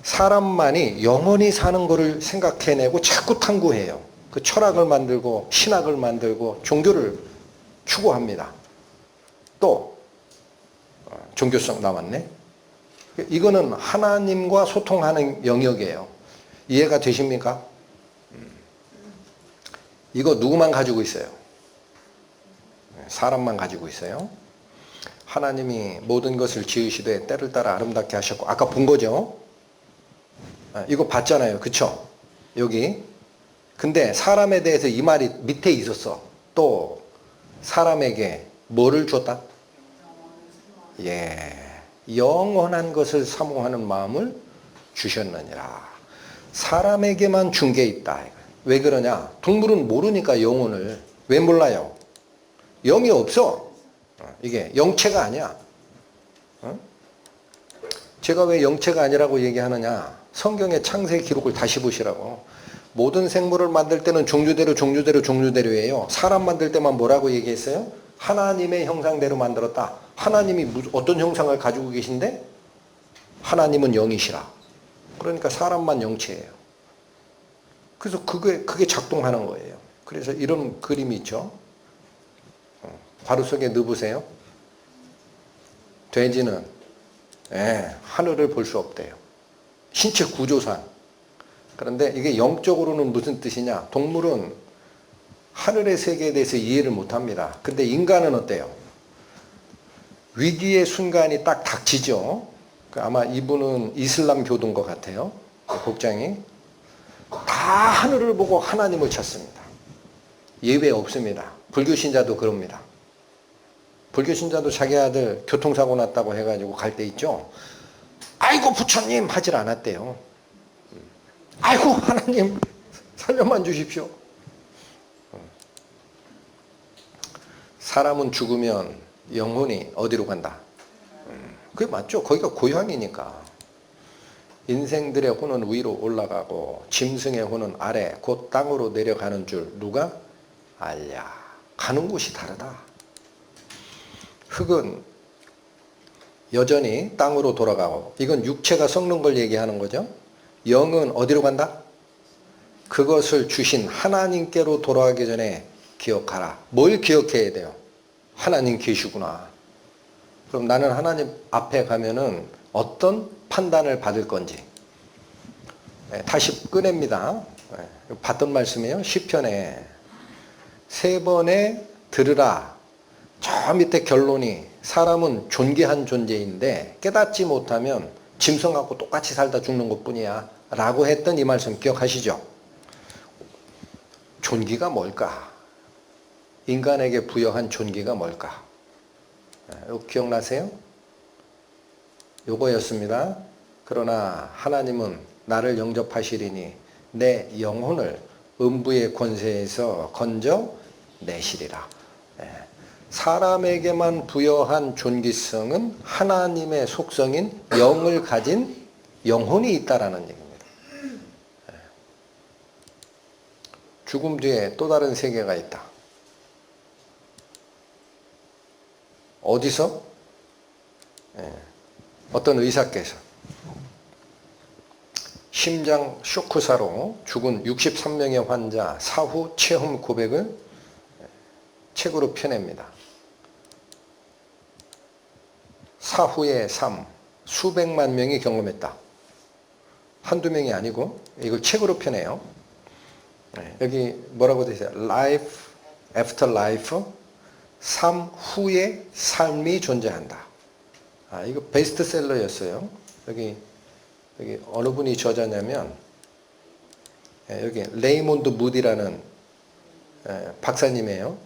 사람만이 영원히 사는 것을 생각해내고 자꾸 탐구해요. 그 철학을 만들고 신학을 만들고 종교를 추구합니다. 또 종교성 나왔네. 이거는 하나님과 소통하는 영역이에요. 이해가 되십니까? 이거 누구만 가지고 있어요? 사람만 가지고 있어요. 하나님이 모든 것을 지으시되 때를 따라 아름답게 하셨고 아까 본 거죠? 이거 봤잖아요. 그쵸? 여기. 근데 사람에 대해서 이 말이 밑에 있었어. 또 사람에게 뭐를 줬다? 예. 영원한 것을 사모하는 마음을 주셨느니라. 사람에게만 준 게 있다. 왜 그러냐? 동물은 모르니까 영혼을. 왜 몰라요? 영이 없어. 이게 영체가 아니야. 제가 왜 영체가 아니라고 얘기하느냐? 성경의 창세 기록을 다시 보시라고. 모든 생물을 만들 때는 종류대로예요. 사람 만들 때만 뭐라고 얘기했어요? 하나님의 형상대로 만들었다. 하나님이 어떤 형상을 가지고 계신데? 하나님은 영이시라. 그러니까 사람만 영체예요. 그래서 그게 작동하는 거예요. 그래서 이런 그림이 있죠. 바로 속에 넣어보세요. 돼지는 하늘을 볼 수 없대요. 신체 구조상. 그런데 이게 영적으로는 무슨 뜻이냐? 동물은 하늘의 세계에 대해서 이해를 못합니다. 근데 인간은 어때요? 위기의 순간이 딱 닥치죠. 아마 이분은 이슬람 교도인 것 같아요. 복장이. 다 하늘을 보고 하나님을 찾습니다. 예외 없습니다. 불교 신자도 그럽니다. 불교 신자도 자기 아들 교통사고 났다고 해가지고 갈 때 있죠. 아이고 부처님 하질 않았대요. 아이고 하나님 살려만 주십시오. 사람은 죽으면 영혼이 어디로 간다? 그게 맞죠. 거기가 고향이니까. 인생들의 혼은 위로 올라가고 짐승의 혼은 아래 곧 땅으로 내려가는 줄 누가 알랴. 가는 곳이 다르다. 흙은 여전히 땅으로 돌아가고, 이건 육체가 썩는 걸 얘기하는 거죠. 영은 어디로 간다? 그것을 주신 하나님께로 돌아가기 전에 기억하라. 뭘 기억해야 돼요? 하나님 계시구나. 그럼 나는 하나님 앞에 가면은 어떤 판단을 받을 건지. 다시 꺼냅니다. 봤던 말씀이에요. 시편에 3번에 들으라. 저 밑에 결론이 사람은 존귀한 존재인데 깨닫지 못하면 짐승하고 똑같이 살다 죽는 것뿐이야 라고 했던 이 말씀 기억하시죠? 존귀가 뭘까? 인간에게 부여한 존귀가 뭘까? 이거 기억나세요? 요거였습니다. 그러나 하나님은 나를 영접하시리니 내 영혼을 음부의 권세에서 건져 내시리라. 사람에게만 부여한 존귀성은 하나님의 속성인 영을 가진 영혼이 있다라는 얘기입니다. 죽음 뒤에 또 다른 세계가 있다. 어디서? 어떤 의사께서 심장 쇼크사로 죽은 63명의 환자 사후 체험 고백을 책으로 펴냅니다. 사후의 삶, 수백만 명이 경험했다. 한두 명이 아니고 이걸 책으로 펴내요. 여기 뭐라고 되어 있어요? Life after life, 삶 후의 삶이 존재한다. 이거 베스트셀러였어요. 여기 어느 분이 저자냐면 여기 레이몬드 무디라는 박사님이에요.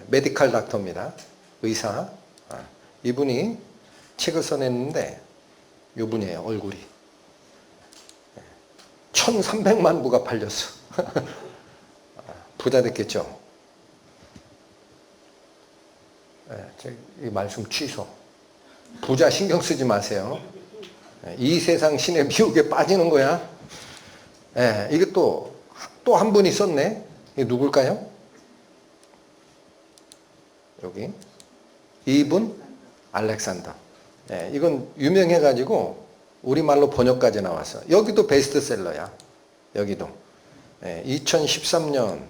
메디컬 닥터입니다. 의사. 이분이 책을 써냈는데 이분이에요. 얼굴이 1300만 부가 팔렸어. 부자 됐겠죠. 이 말씀 취소. 부자 신경 쓰지 마세요. 이 세상 신의 미혹에 빠지는 거야. 이게 또 한 분이 썼네. 이게 누굴까요? 여기 이분 알렉산더. 이건 유명해가지고 우리말로 번역까지 나왔어. 여기도 베스트셀러야. 여기도 2013년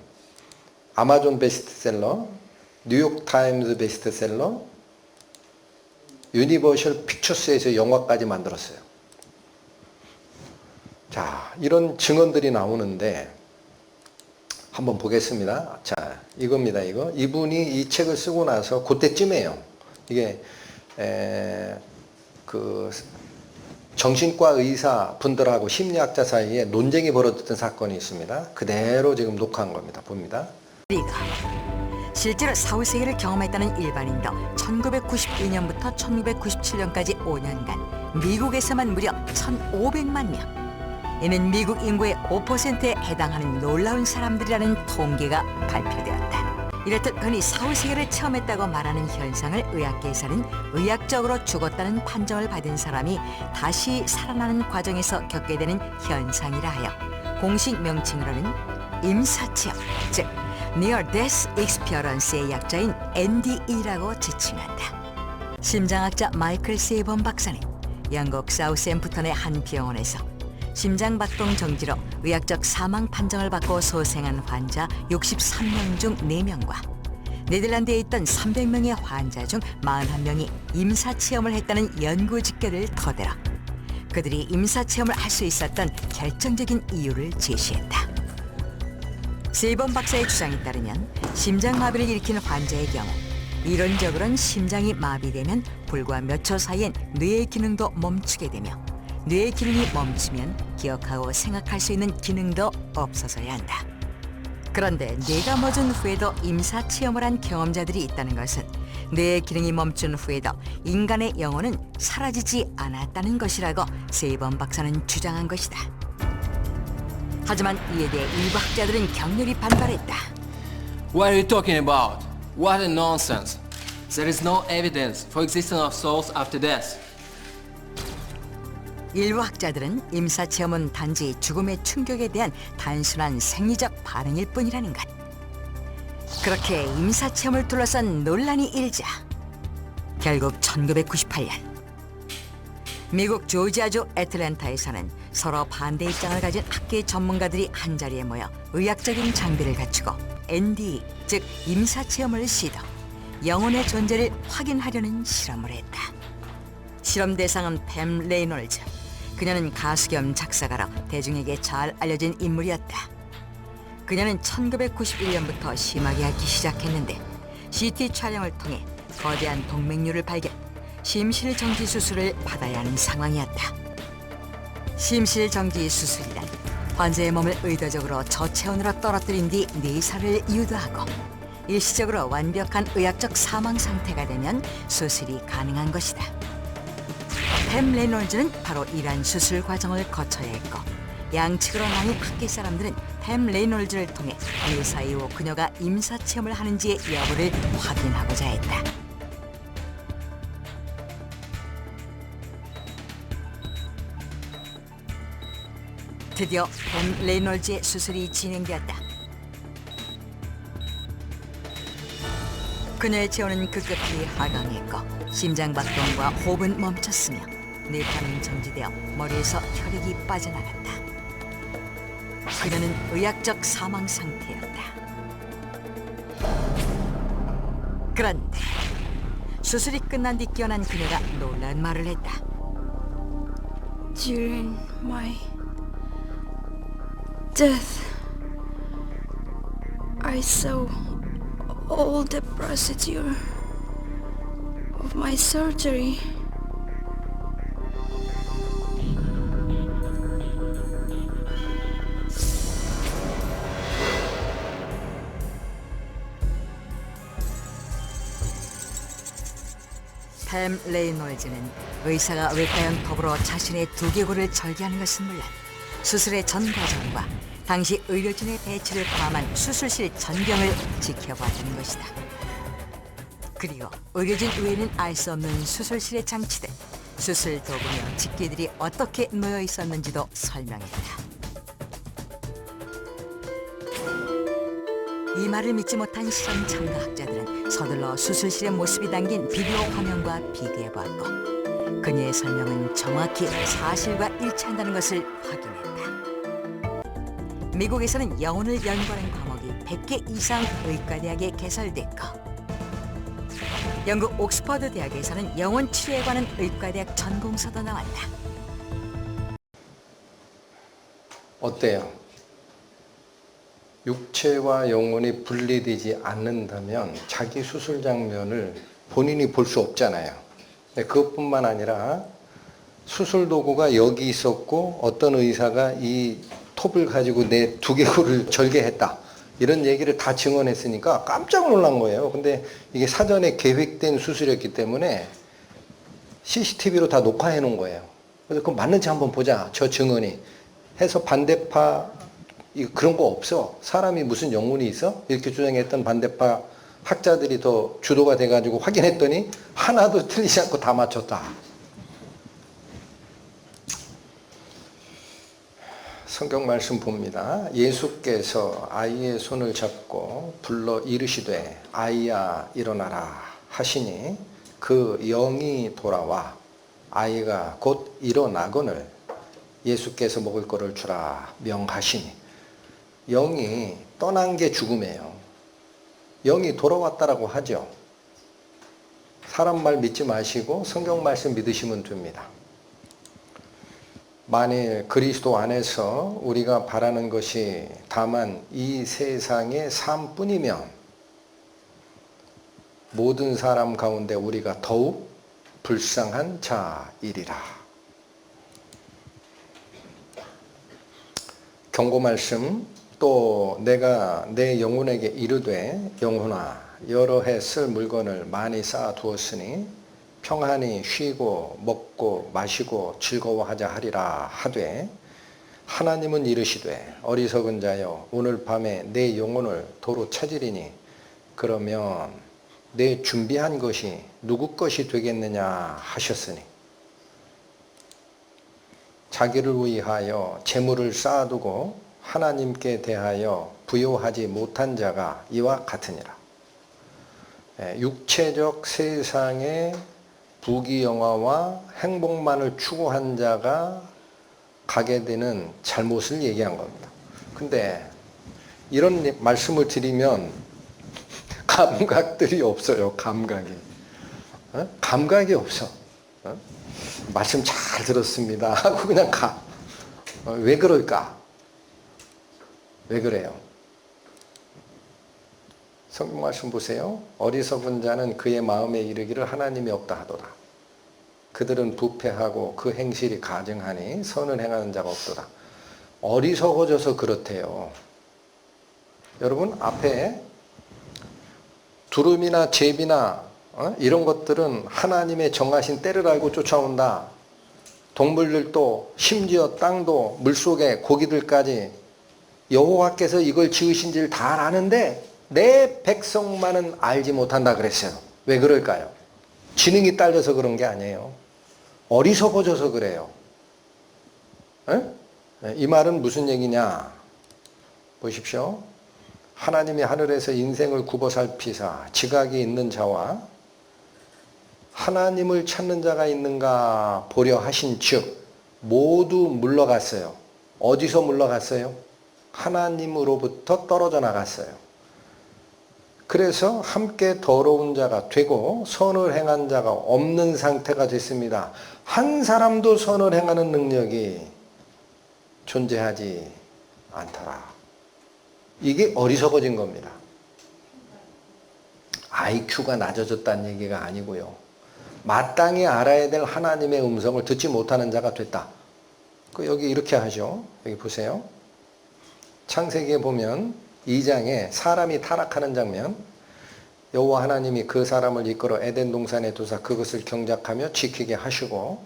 아마존 베스트셀러, 뉴욕타임즈 베스트셀러, 유니버셜 픽처스에서 영화까지 만들었어요. 자, 이런 증언들이 나오는데 한번 보겠습니다. 자, 이겁니다. 이분이 이 책을 쓰고 나서 그때쯤이에요. 이게 그 정신과 의사 분들하고 심리학자 사이에 논쟁이 벌어졌던 사건이 있습니다. 그대로 지금 녹화한 겁니다. 봅니다. 실제로 사후세계를 경험했다는 일반인도 1992년부터 1997년까지 5년간 미국에서만 무려 1,500만 명. 이는 미국 인구의 5%에 해당하는 놀라운 사람들이라는 통계가 발표되었다. 이렇듯 흔히 사후세계를 체험했다고 말하는 현상을 의학계에서는 의학적으로 죽었다는 판정을 받은 사람이 다시 살아나는 과정에서 겪게 되는 현상이라 하여 공식 명칭으로는 임사체험, 즉 Near Death Experience의 약자인 NDE라고 지칭한다. 심장학자 마이클 세이번 박사는 영국 사우샘프턴의 한 병원에서 심장박동 정지로 의학적 사망 판정을 받고 소생한 환자 63명 중 4명과 네덜란드에 있던 300명의 환자 중 41명이 임사체험을 했다는 연구 직결을 토대로 그들이 임사체험을 할 수 있었던 결정적인 이유를 제시했다. 세이번 박사의 주장에 따르면 심장마비를 일으킨 환자의 경우 이론적으로는 심장이 마비되면 불과 몇 초 사이엔 뇌의 기능도 멈추게 되며 뇌의 기능이 멈추면 기억하고 생각할 수 있는 기능도 없어져야 한다. 그런데 뇌가 멎은 후에도 임사체험을 한 경험자들이 있다는 것은 뇌의 기능이 멈춘 후에도 인간의 영혼은 사라지지 않았다는 것이라고 세이번 박사는 주장한 것이다. 하지만 이에 대해 일부 학자들은 격렬히 반발했다. What are you talking about? What a nonsense! There is no evidence for existence of souls after death. 일부 학자들은 임사체험은 단지 죽음의 충격에 대한 단순한 생리적 반응일 뿐이라는 것. 그렇게 임사체험을 둘러싼 논란이 일자 결국 1998년 미국 조지아주 애틀랜타에서는 서로 반대 입장을 가진 학계 전문가들이 한자리에 모여 의학적인 장비를 갖추고 NDE, 즉 임사체험을 시도, 영혼의 존재를 확인하려는 실험을 했다. 실험 대상은 팸 레이놀즈. 그녀는 가수 겸 작사가로 대중에게 잘 알려진 인물이었다. 그녀는 1991년부터 심하게 앓기 시작했는데 CT 촬영을 통해 거대한 동맥류를 발견, 심실정지 수술을 받아야 하는 상황이었다. 심실정지 수술이란 환자의 몸을 의도적으로 저체온으로 떨어뜨린 뒤 내사를 유도하고 일시적으로 완벽한 의학적 사망 상태가 되면 수술이 가능한 것이다. 팸 레놀즈는 바로 이러한 수술 과정을 거쳐야 했고 양측으로 나뉜 학계 사람들은 팸 레놀즈를 통해 내사 이후 그녀가 임사체험을 하는지의 여부를 확인하고자 했다. 드디어 팸 레놀즈의 수술이 진행되었다. 그녀의 체온은 급격히 하강했고 심장박동과 호흡은 멈췄으며 뇌파는 정지되어 머리에서 혈액이 빠져나갔다. 그녀는 의학적 사망 상태였다. 그런데 수술이 끝난 뒤 깨어난 그녀가 놀란 말을 했다. During my death, I saw all the procedure of my surgery. 팸 레이놀즈는 의사가 외과연 톱으로 자신의 두개골을 절개하는 것은 물론 수술의 전 과정과 당시 의료진의 배치를 포함한 수술실 전경을 지켜봐주는 것이다. 그리고 의료진 외에는 알 수 없는 수술실에 장치된 수술 도구며 집게들이 어떻게 놓여 있었는지도 설명했다. 이 말을 믿지 못한 실험 참가학자들은 서둘러 수술실의 모습이 담긴 비디오 화면과 비교해보았고 그녀의 설명은 정확히 사실과 일치한다는 것을 확인했다. 미국에서는 영혼을 연구하는 과목이 100개 이상 의과대학에 개설됐고 영국 옥스퍼드 대학에서는 영혼 치료에 관한 의과대학 전공서도 나왔다. 어때요? 육체와 영혼이 분리되지 않는다면 자기 수술 장면을 본인이 볼 수 없잖아요. 그것뿐만 아니라 수술 도구가 여기 있었고 어떤 의사가 이 톱을 가지고 내 두개골을 절개했다. 이런 얘기를 다 증언했으니까 깜짝 놀란 거예요. 근데 이게 사전에 계획된 수술이었기 때문에 CCTV로 다 녹화해 놓은 거예요. 그래서 그거 맞는지 한번 보자. 저 증언이. 해서 반대파 그런 거 없어. 사람이 무슨 영혼이 있어? 이렇게 주장했던 반대파 학자들이 더 주도가 돼가지고 확인했더니 하나도 틀리지 않고 다 맞췄다. 성경 말씀 봅니다. 예수께서 아이의 손을 잡고 불러 이르시되 아이야 일어나라 하시니 그 영이 돌아와 아이가 곧 일어나거늘 예수께서 먹을 것을 주라 명하시니 영이 떠난 게 죽음이에요. 영이 돌아왔다라고 하죠. 사람 말 믿지 마시고 성경 말씀 믿으시면 됩니다. 만일 그리스도 안에서 우리가 바라는 것이 다만 이 세상의 삶뿐이면 모든 사람 가운데 우리가 더욱 불쌍한 자이리라. 경고 말씀. 또 내가 내 영혼에게 이르되 영혼아 여러 해 쓸 물건을 많이 쌓아 두었으니 평안히 쉬고 먹고 마시고 즐거워하자 하리라 하되 하나님은 이르시되 어리석은 자여 오늘 밤에 내 영혼을 도로 찾으리니 그러면 내 준비한 것이 누구 것이 되겠느냐 하셨으니 자기를 위하여 재물을 쌓아두고 하나님께 대하여 부요하지 못한 자가 이와 같으니라. 육체적 세상의 부귀영화와 행복만을 추구한 자가 가게 되는 잘못을 얘기한 겁니다. 근데 이런 말씀을 드리면 감각들이 없어요. 감각이. 감각이 없어. 말씀 잘 들었습니다 하고 그냥 가. 왜 그럴까? 왜 그래요? 성경 말씀 보세요. 어리석은 자는 그의 마음에 이르기를 하나님이 없다 하도다. 그들은 부패하고 그 행실이 가증하니 선을 행하는 자가 없도다. 어리석어져서 그렇대요. 여러분 앞에 두름이나 제비나 이런 것들은 하나님의 정하신 때를 알고 쫓아온다. 동물들도 심지어 땅도 물속에 고기들까지 여호와께서 이걸 지으신 줄 다 아는데 내 백성만은 알지 못한다 그랬어요. 왜 그럴까요? 지능이 딸려서 그런 게 아니에요. 어리석어져서 그래요. 이 말은 무슨 얘기냐? 보십시오. 하나님이 하늘에서 인생을 굽어 살피사 지각이 있는 자와 하나님을 찾는 자가 있는가 보려 하신 즉 모두 물러갔어요. 어디서 물러갔어요? 하나님으로부터 떨어져 나갔어요. 그래서 함께 더러운 자가 되고 선을 행한 자가 없는 상태가 됐습니다. 한 사람도 선을 행하는 능력이 존재하지 않더라. 이게 어리석어진 겁니다. IQ가 낮아졌다는 얘기가 아니고요. 마땅히 알아야 될 하나님의 음성을 듣지 못하는 자가 됐다. 여기 이렇게 하죠. 여기 보세요. 창세기에 보면 2장에 사람이 타락하는 장면, 여호와 하나님이 그 사람을 이끌어 에덴 동산에 두사 그것을 경작하며 지키게 하시고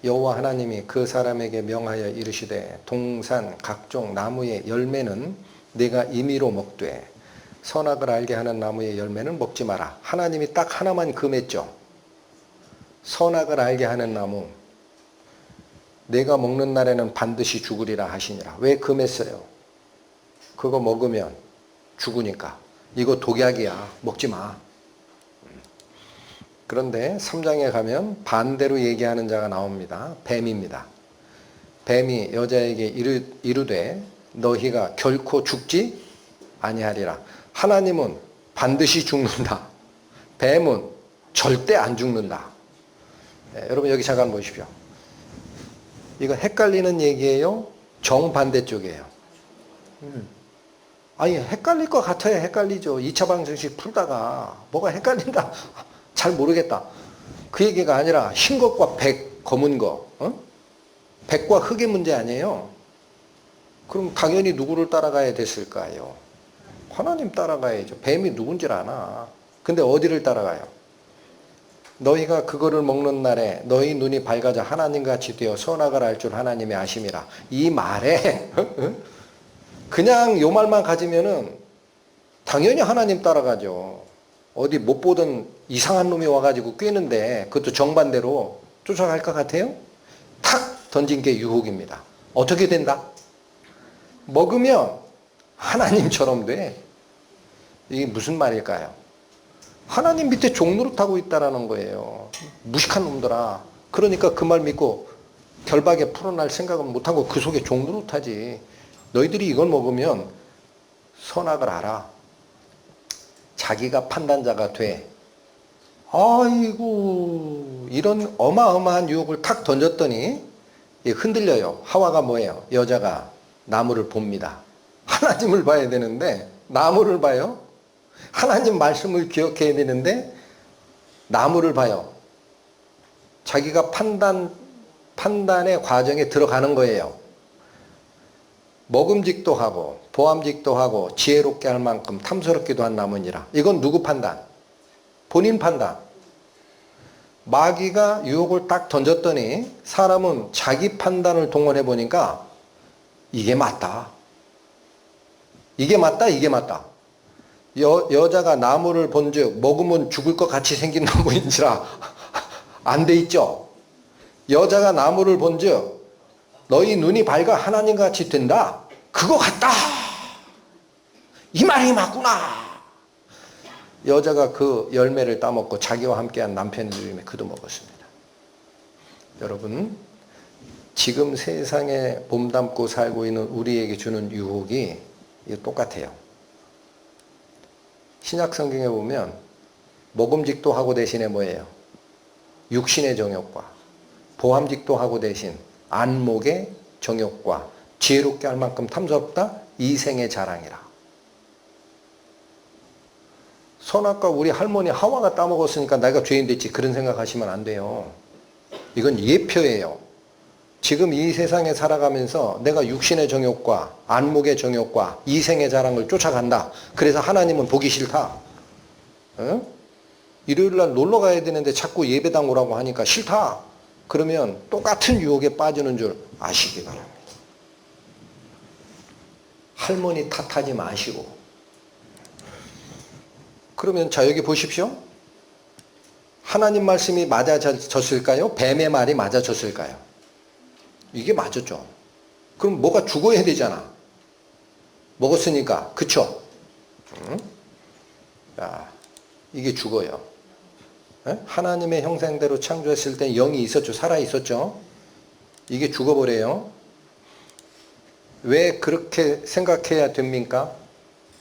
여호와 하나님이 그 사람에게 명하여 이르시되 동산 각종 나무의 열매는 네가 임의로 먹되 선악을 알게 하는 나무의 열매는 먹지 마라. 하나님이 딱 하나만 금했죠. 선악을 알게 하는 나무 내가 먹는 날에는 반드시 죽으리라 하시니라. 왜 금했어요? 그거 먹으면 죽으니까. 이거 독약이야. 먹지 마. 그런데 3장에 가면 반대로 얘기하는 자가 나옵니다. 뱀입니다. 뱀이 여자에게 이르되 너희가 결코 죽지 아니하리라. 하나님은 반드시 죽는다. 뱀은 절대 안 죽는다. 여러분 여기 잠깐 보십시오. 이거 헷갈리는 얘기예요? 정반대쪽이에요. 아니 헷갈릴 것 같아야 헷갈리죠. 2차 방정식 풀다가 뭐가 헷갈린다. 잘 모르겠다. 그 얘기가 아니라 흰 것과 백, 검은 거. 백과 흑의 문제 아니에요. 그럼 당연히 누구를 따라가야 됐을까요? 하나님 따라가야죠. 뱀이 누군지 아나. 근데 어디를 따라가요? 너희가 그거를 먹는 날에 너희 눈이 밝아져 하나님같이 되어 선악을 알 줄 하나님이 아심이라. 이 말에 그냥 요 말만 가지면은 당연히 하나님 따라가죠. 어디 못 보던 이상한 놈이 와가지고 꿰는데 그것도 정반대로 쫓아갈 것 같아요? 탁 던진 게 유혹입니다. 어떻게 된다? 먹으면 하나님처럼 돼. 이게 무슨 말일까요? 하나님 밑에 종노릇하고 있다라는 거예요. 무식한 놈들아. 그러니까 그 말 믿고 결박에 풀어날 생각은 못하고 그 속에 종노릇하지. 너희들이 이걸 먹으면 선악을 알아. 자기가 판단자가 돼. 아이고 이런 어마어마한 유혹을 탁 던졌더니 흔들려요. 하와가 뭐예요? 여자가 나무를 봅니다. 하나님을 봐야 되는데 나무를 봐요. 하나님 말씀을 기억해야 되는데 나무를 봐요. 자기가 판단의 과정에 들어가는 거예요. 먹음직도 하고 보암직도 하고 지혜롭게 할 만큼 탐스럽기도 한 나무니라. 이건 누구 판단? 본인 판단. 마귀가 유혹을 딱 던졌더니 사람은 자기 판단을 동원해 보니까 이게 맞다. 이게 맞다. 이게 맞다. 여자가 나무를 본즉 먹으면 죽을 것 같이 생긴 나무인지라 안 돼 있죠. 여자가 나무를 본즉 너희 눈이 밝아 하나님 같이 된다. 그거 같다. 이 말이 맞구나. 여자가 그 열매를 따먹고 자기와 함께한 남편의 누림에 그도 먹었습니다. 여러분, 지금 세상에 몸담고 살고 있는 우리에게 주는 유혹이 똑같아요. 신약 성경에 보면 먹음직도 하고 대신에 뭐예요? 육신의 정욕과 보암직도 하고 대신 안목의 정욕과 지혜롭게 할 만큼 탐스럽다 이생의 자랑이라. 선악과 우리 할머니 하와가 따먹었으니까 내가 죄인 됐지 그런 생각하시면 안 돼요. 이건 예표예요. 지금 이 세상에 살아가면서 내가 육신의 정욕과 안목의 정욕과 이생의 자랑을 쫓아간다. 그래서 하나님은 보기 싫다. 응? 일요일날 놀러 가야 되는데 자꾸 예배당 오라고 하니까 싫다. 그러면 똑같은 유혹에 빠지는 줄 아시기 바랍니다. 할머니 탓하지 마시고. 그러면 자 여기 보십시오. 하나님 말씀이 맞아졌을까요? 뱀의 말이 맞아졌을까요? 이게 맞았죠. 그럼 뭐가 죽어야 되잖아. 먹었으니까. 그쵸? 응? 야, 이게 죽어요. 에? 하나님의 형상대로 창조했을 때 영이 있었죠. 살아 있었죠. 이게 죽어버려요. 왜 그렇게 생각해야 됩니까?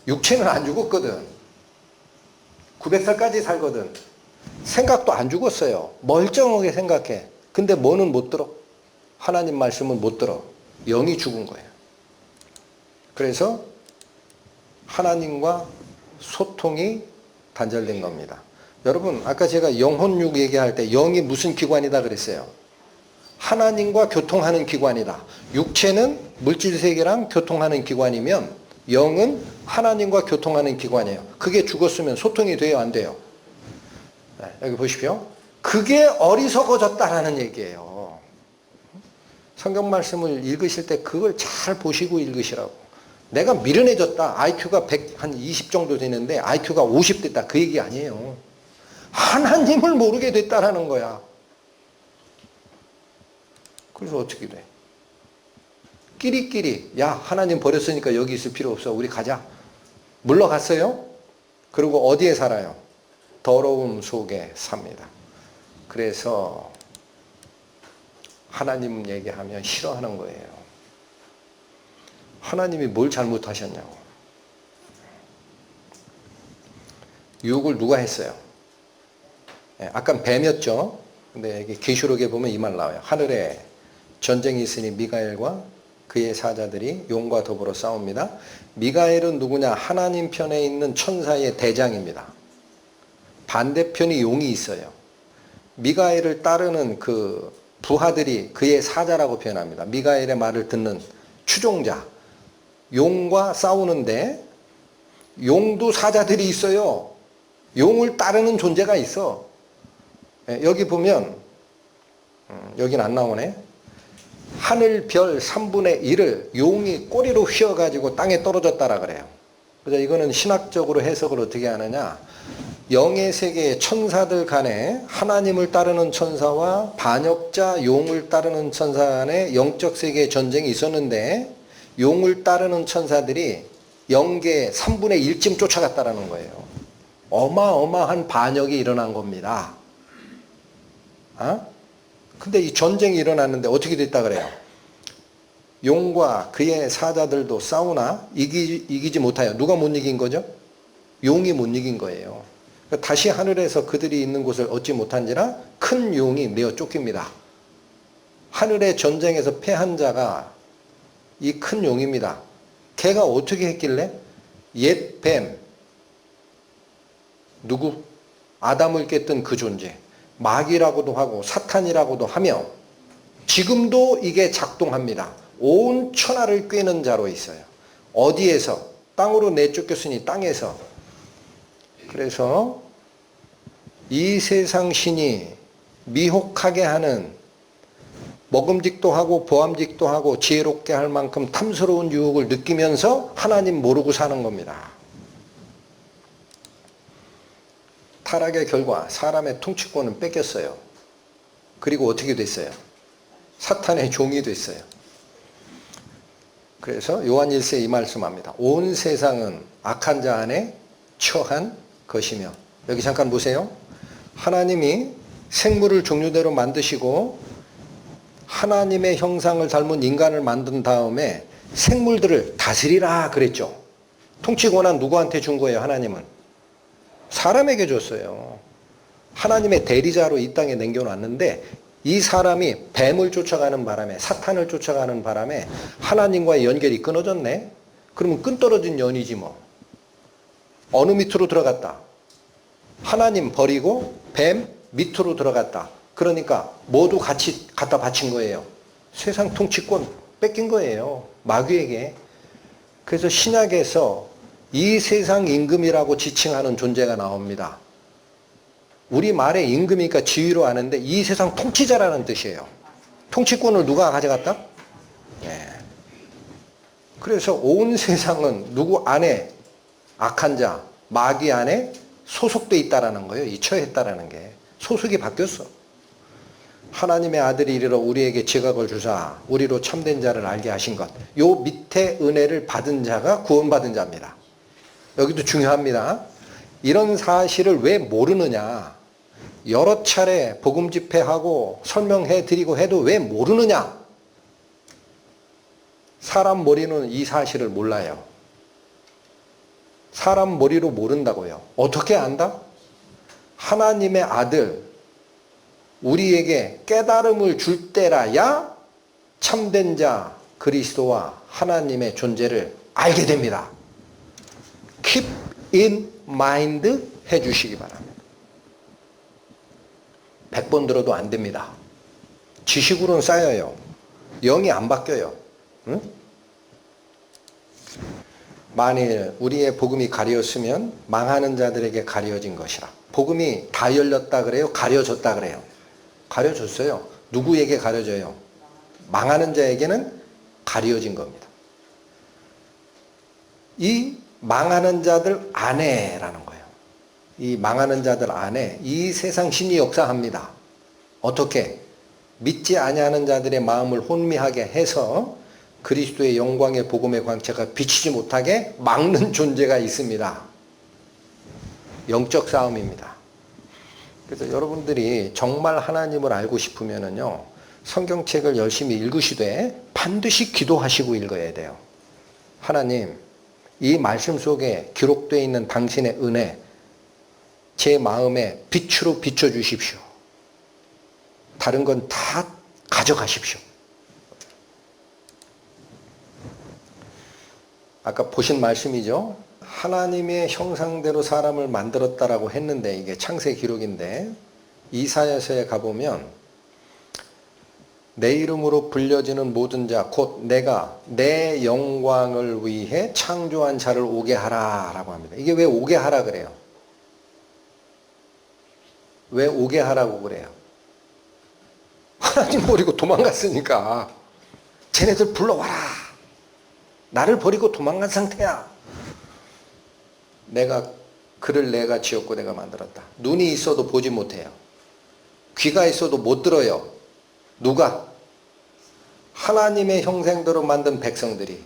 육체는 안 죽었거든. 900살까지 살거든. 생각도 안 죽었어요. 멀쩡하게 생각해. 근데 뭐는 못 들어? 하나님 말씀은 못 들어. 영이 죽은 거예요. 그래서 하나님과 소통이 단절된 겁니다. 여러분, 아까 제가 영혼육 얘기할 때 영이 무슨 기관이다 그랬어요? 하나님과 교통하는 기관이다. 육체는 물질세계랑 교통하는 기관이면 영은 하나님과 교통하는 기관이에요. 그게 죽었으면 소통이 돼요, 안 돼요? 네, 여기 보십시오. 그게 어리석어졌다라는 얘기예요. 성경 말씀을 읽으실 때 그걸 잘 보시고 읽으시라고. 내가 미련해졌다. IQ가 100, 한 20 정도 되는데 IQ가 50 됐다. 그 얘기 아니에요. 하나님을 모르게 됐다라는 거야. 그래서 어떻게 돼? 끼리끼리 야 하나님 버렸으니까 여기 있을 필요 없어. 우리 가자. 물러갔어요. 그리고 어디에 살아요? 더러움 속에 삽니다. 그래서 하나님 얘기하면 싫어하는 거예요. 하나님이 뭘 잘못하셨냐고. 유혹을 누가 했어요? 아까 뱀이었죠. 근데 여기 계시록에 보면 이 말 나와요. 하늘에 전쟁이 있으니 미가엘과 그의 사자들이 용과 더불어 싸웁니다. 미가엘은 누구냐? 하나님 편에 있는 천사의 대장입니다. 반대편이 용이 있어요. 미가엘을 따르는 그 부하들이 그의 사자라고 표현합니다. 미가엘의 말을 듣는 추종자. 용과 싸우는데 용도 사자들이 있어요. 용을 따르는 존재가 있어. 여기 보면 여긴 안 나오네. 하늘 별 3분의 1을 용이 꼬리로 휘어가지고 땅에 떨어졌다라 그래요. 그래서 이거는 신학적으로 해석을 어떻게 하느냐. 영의 세계의 천사들 간에 하나님을 따르는 천사와 반역자 용을 따르는 천사 간에 영적 세계의 전쟁이 있었는데 용을 따르는 천사들이 영계의 3분의 1쯤 쫓아갔다라는 거예요. 어마어마한 반역이 일어난 겁니다. 근데 이 전쟁이 일어났는데 어떻게 됐다 그래요? 용과 그의 사자들도 싸우나 이기지 못하여. 누가 못 이긴 거죠? 용이 못 이긴 거예요. 다시 하늘에서 그들이 있는 곳을 얻지 못한지라 큰 용이 내어 쫓깁니다. 하늘의 전쟁에서 패한 자가 이 큰 용입니다. 걔가 어떻게 했길래? 옛 뱀, 누구? 아담을 깼던 그 존재. 마귀라고도 하고 사탄이라고도 하며 지금도 이게 작동합니다. 온 천하를 꿰는 자로 있어요. 어디에서? 땅으로 내쫓겼으니 땅에서. 그래서 이 세상 신이 미혹하게 하는 먹음직도 하고 보암직도 하고 지혜롭게 할 만큼 탐스러운 유혹을 느끼면서 하나님 모르고 사는 겁니다. 타락의 결과 사람의 통치권은 뺏겼어요. 그리고 어떻게 됐어요? 사탄의 종이 됐어요. 그래서 요한 1세 이 말씀합니다. 온 세상은 악한 자 안에 처한 것이며. 여기 잠깐 보세요. 하나님이 생물을 종류대로 만드시고 하나님의 형상을 닮은 인간을 만든 다음에 생물들을 다스리라 그랬죠. 통치 권한 누구한테 준 거예요? 하나님은 사람에게 줬어요. 하나님의 대리자로 이 땅에 남겨놨는데 이 사람이 뱀을 쫓아가는 바람에, 사탄을 쫓아가는 바람에 하나님과의 연결이 끊어졌네. 그러면 끈 떨어진 연이지 뭐. 어느 밑으로 들어갔다? 하나님 버리고 뱀 밑으로 들어갔다. 그러니까 모두 같이 갖다 바친 거예요. 세상 통치권 뺏긴 거예요. 마귀에게. 그래서 신약에서 이 세상 임금이라고 지칭하는 존재가 나옵니다. 우리 말에 임금이니까 지위로 아는데 이 세상 통치자라는 뜻이에요. 통치권을 누가 가져갔다? 네. 그래서 온 세상은 누구 안에, 악한 자, 마귀 안에 소속돼 있다라는 거예요. 이 처했다라는 게. 소속이 바뀌었어. 하나님의 아들이 이르러 우리에게 지각을 주사 우리로 참된 자를 알게 하신 것. 요 밑에 은혜를 받은 자가 구원받은 자입니다. 여기도 중요합니다. 이런 사실을 왜 모르느냐? 여러 차례 복음 집회하고 설명해 드리고 해도 왜 모르느냐? 사람 머리는 이 사실을 몰라요. 사람 머리로 모른다고요. 어떻게 안다? 하나님의 아들, 우리에게 깨달음을 줄 때라야 참된 자 그리스도와 하나님의 존재를 알게 됩니다. Keep in mind 해주시기 바랍니다. 100번 들어도 안 됩니다. 지식으로는 쌓여요. 영이 안 바뀌어요. 응? 만일 우리의 복음이 가려졌으면 망하는 자들에게 가려진 것이라. 복음이 다 열렸다 그래요? 가려졌다 그래요? 가려졌어요. 누구에게 가려져요? 망하는 자에게는 가려진 겁니다. 이 망하는 자들 안에라는 거예요. 이 망하는 자들 안에 이 세상 신이 역사합니다. 어떻게? 믿지 아니하는 자들의 마음을 혼미하게 해서 그리스도의 영광의 복음의 광채가 비치지 못하게 막는 존재가 있습니다. 영적 싸움입니다. 그래서 여러분들이 정말 하나님을 알고 싶으면은요, 성경책을 열심히 읽으시되 반드시 기도하시고 읽어야 돼요. 하나님, 이 말씀 속에 기록되어 있는 당신의 은혜, 제 마음에 빛으로 비춰주십시오. 다른 건 다 가져가십시오. 아까 보신 말씀이죠. 하나님의 형상대로 사람을 만들었다라고 했는데 이게 창세 기록인데 이사야서에 가보면 내 이름으로 불려지는 모든 자 곧 내가 내 영광을 위해 창조한 자를 오게 하라 라고 합니다. 이게 왜 오게 하라 그래요? 왜 오게 하라고 그래요? 하나님 버리고 도망갔으니까 쟤네들 불러와라. 나를 버리고 도망간 상태야. 그를 내가 지었고 내가 만들었다. 눈이 있어도 보지 못해요. 귀가 있어도 못 들어요. 누가? 하나님의 형상대로 만든 백성들이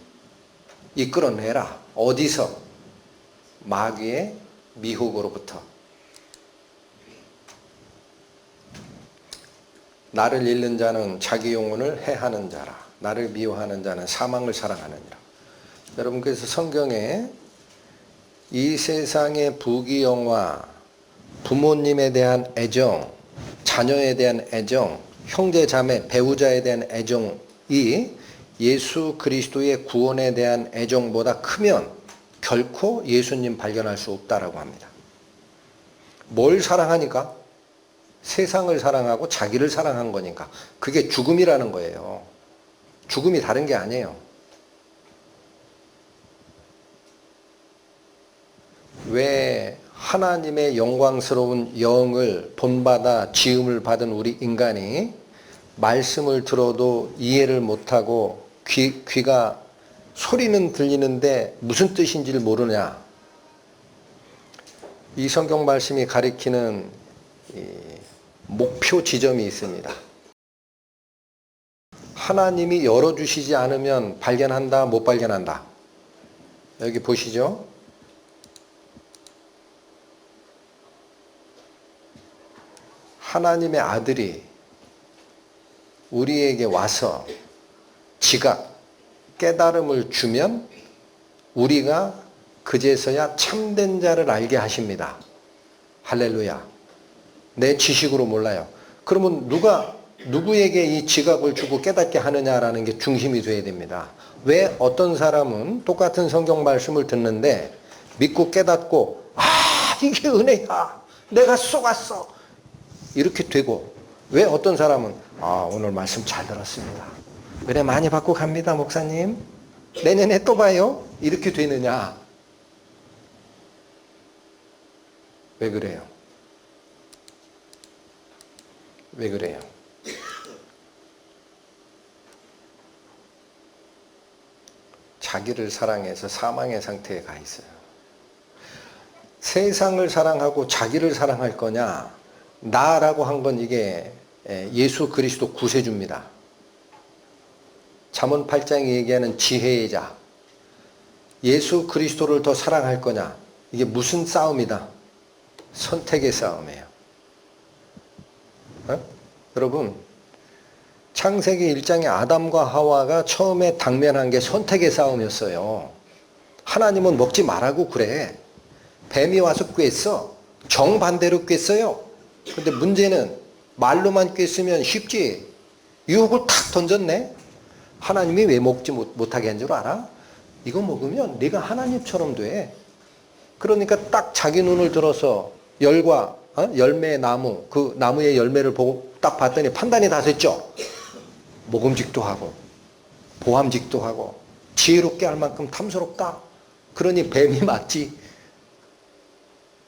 이끌어내라. 어디서? 마귀의 미혹으로부터. 나를 잃는 자는 자기 영혼을 해하는 자라. 나를 미워하는 자는 사망을 사랑하느니라. 여러분, 그래서 성경에 이 세상의 부귀영화, 부모님에 대한 애정, 자녀에 대한 애정, 형제 자매, 배우자에 대한 애정이 예수 그리스도의 구원에 대한 애정보다 크면 결코 예수님 발견할 수 없다라고 합니다. 뭘 사랑하니까? 세상을 사랑하고 자기를 사랑한 거니까. 그게 죽음이라는 거예요. 죽음이 다른 게 아니에요. 왜 하나님의 영광스러운 영을 본받아 지음을 받은 우리 인간이 말씀을 들어도 이해를 못하고 귀가 소리는 들리는데 무슨 뜻인지를 모르냐? 이 성경 말씀이 가리키는 이 목표 지점이 있습니다. 하나님이 열어주시지 않으면 발견한다, 못 발견한다. 여기 보시죠. 하나님의 아들이 우리에게 와서 지각, 깨달음을 주면 우리가 그제서야 참된 자를 알게 하십니다. 할렐루야. 내 지식으로 몰라요. 그러면 누구에게 이 지각을 주고 깨닫게 하느냐라는 게 중심이 돼야 됩니다. 왜 어떤 사람은 똑같은 성경 말씀을 듣는데 믿고 깨닫고 이게 은혜야. 내가 속았어. 이렇게 되고, 왜 어떤 사람은 오늘 말씀 잘 들었습니다. 은혜 많이 받고 갑니다, 목사님. 내년에 또 봐요. 이렇게 되느냐? 왜 그래요? 왜 그래요? 자기를 사랑해서 사망의 상태에 가 있어요. 세상을 사랑하고 자기를 사랑할 거냐? 나라고 한 건 이게 예수 그리스도 구세주입니다. 잠언 8장이 얘기하는 지혜의 자. 예수 그리스도를 더 사랑할 거냐? 이게 무슨 싸움이다? 선택의 싸움이에요. 여러분, 창세기 1장에 아담과 하와가 처음에 당면한 게 선택의 싸움이었어요. 하나님은 먹지 말라고 그래. 뱀이 와서 꿰어. 정반대로 꿰어요. 근데 문제는 말로만 꿰으면 쉽지. 유혹을 탁 던졌네. 하나님이 왜 먹지 못하게 한 줄 알아? 이거 먹으면 네가 하나님처럼 돼. 그러니까 딱 자기 눈을 들어서 열과 열매의 나무, 그 나무의 열매를 보고 딱 봤더니 판단이 다 됐죠. 먹음직도 하고 보암직도 하고 지혜롭게 할 만큼 탐스럽다. 그러니 뱀이 맞지.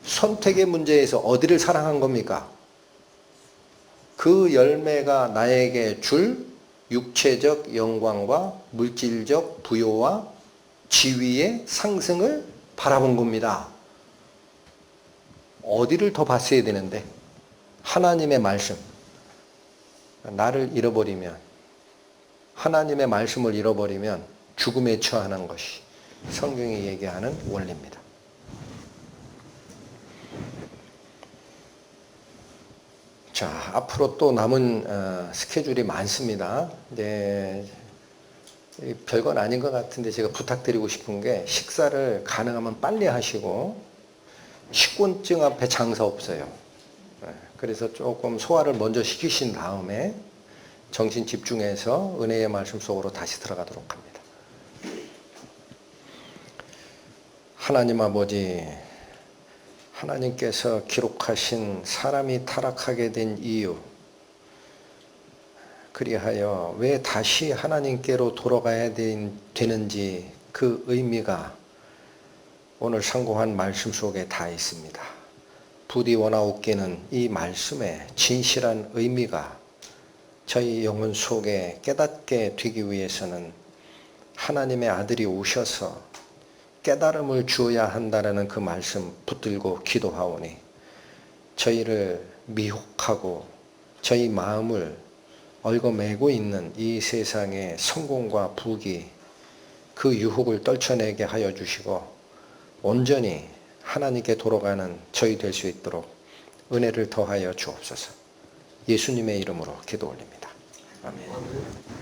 선택의 문제에서 어디를 사랑한 겁니까? 그 열매가 나에게 줄 육체적 영광과 물질적 부요와 지위의 상승을 바라본 겁니다. 어디를 더 봤어야 되는데? 하나님의 말씀. 나를 잃어버리면, 하나님의 말씀을 잃어버리면 죽음에 처하는 것이 성경이 얘기하는 원리입니다. 자, 앞으로 또 남은 스케줄이 많습니다. 별건 아닌 것 같은데 제가 부탁드리고 싶은 게 식사를 가능하면 빨리 하시고 식곤증 앞에 장사 없어요. 그래서 조금 소화를 먼저 시키신 다음에 정신 집중해서 은혜의 말씀 속으로 다시 들어가도록 합니다. 하나님 아버지, 하나님께서 기록하신 사람이 타락하게 된 이유, 그리하여 왜 다시 하나님께로 돌아가야 되는지 그 의미가 오늘 상고한 말씀 속에 다 있습니다. 부디 원하옵기는 이 말씀의 진실한 의미가 저희 영혼 속에 깨닫게 되기 위해서는 하나님의 아들이 오셔서 깨달음을 주어야 한다는 그 말씀 붙들고 기도하오니 저희를 미혹하고 저희 마음을 얽어매고 있는 이 세상의 성공과 부귀, 그 유혹을 떨쳐내게 하여 주시고 온전히 하나님께 돌아가는 저희 될 수 있도록 은혜를 더하여 주옵소서. 예수님의 이름으로 기도 올립니다. 아멘.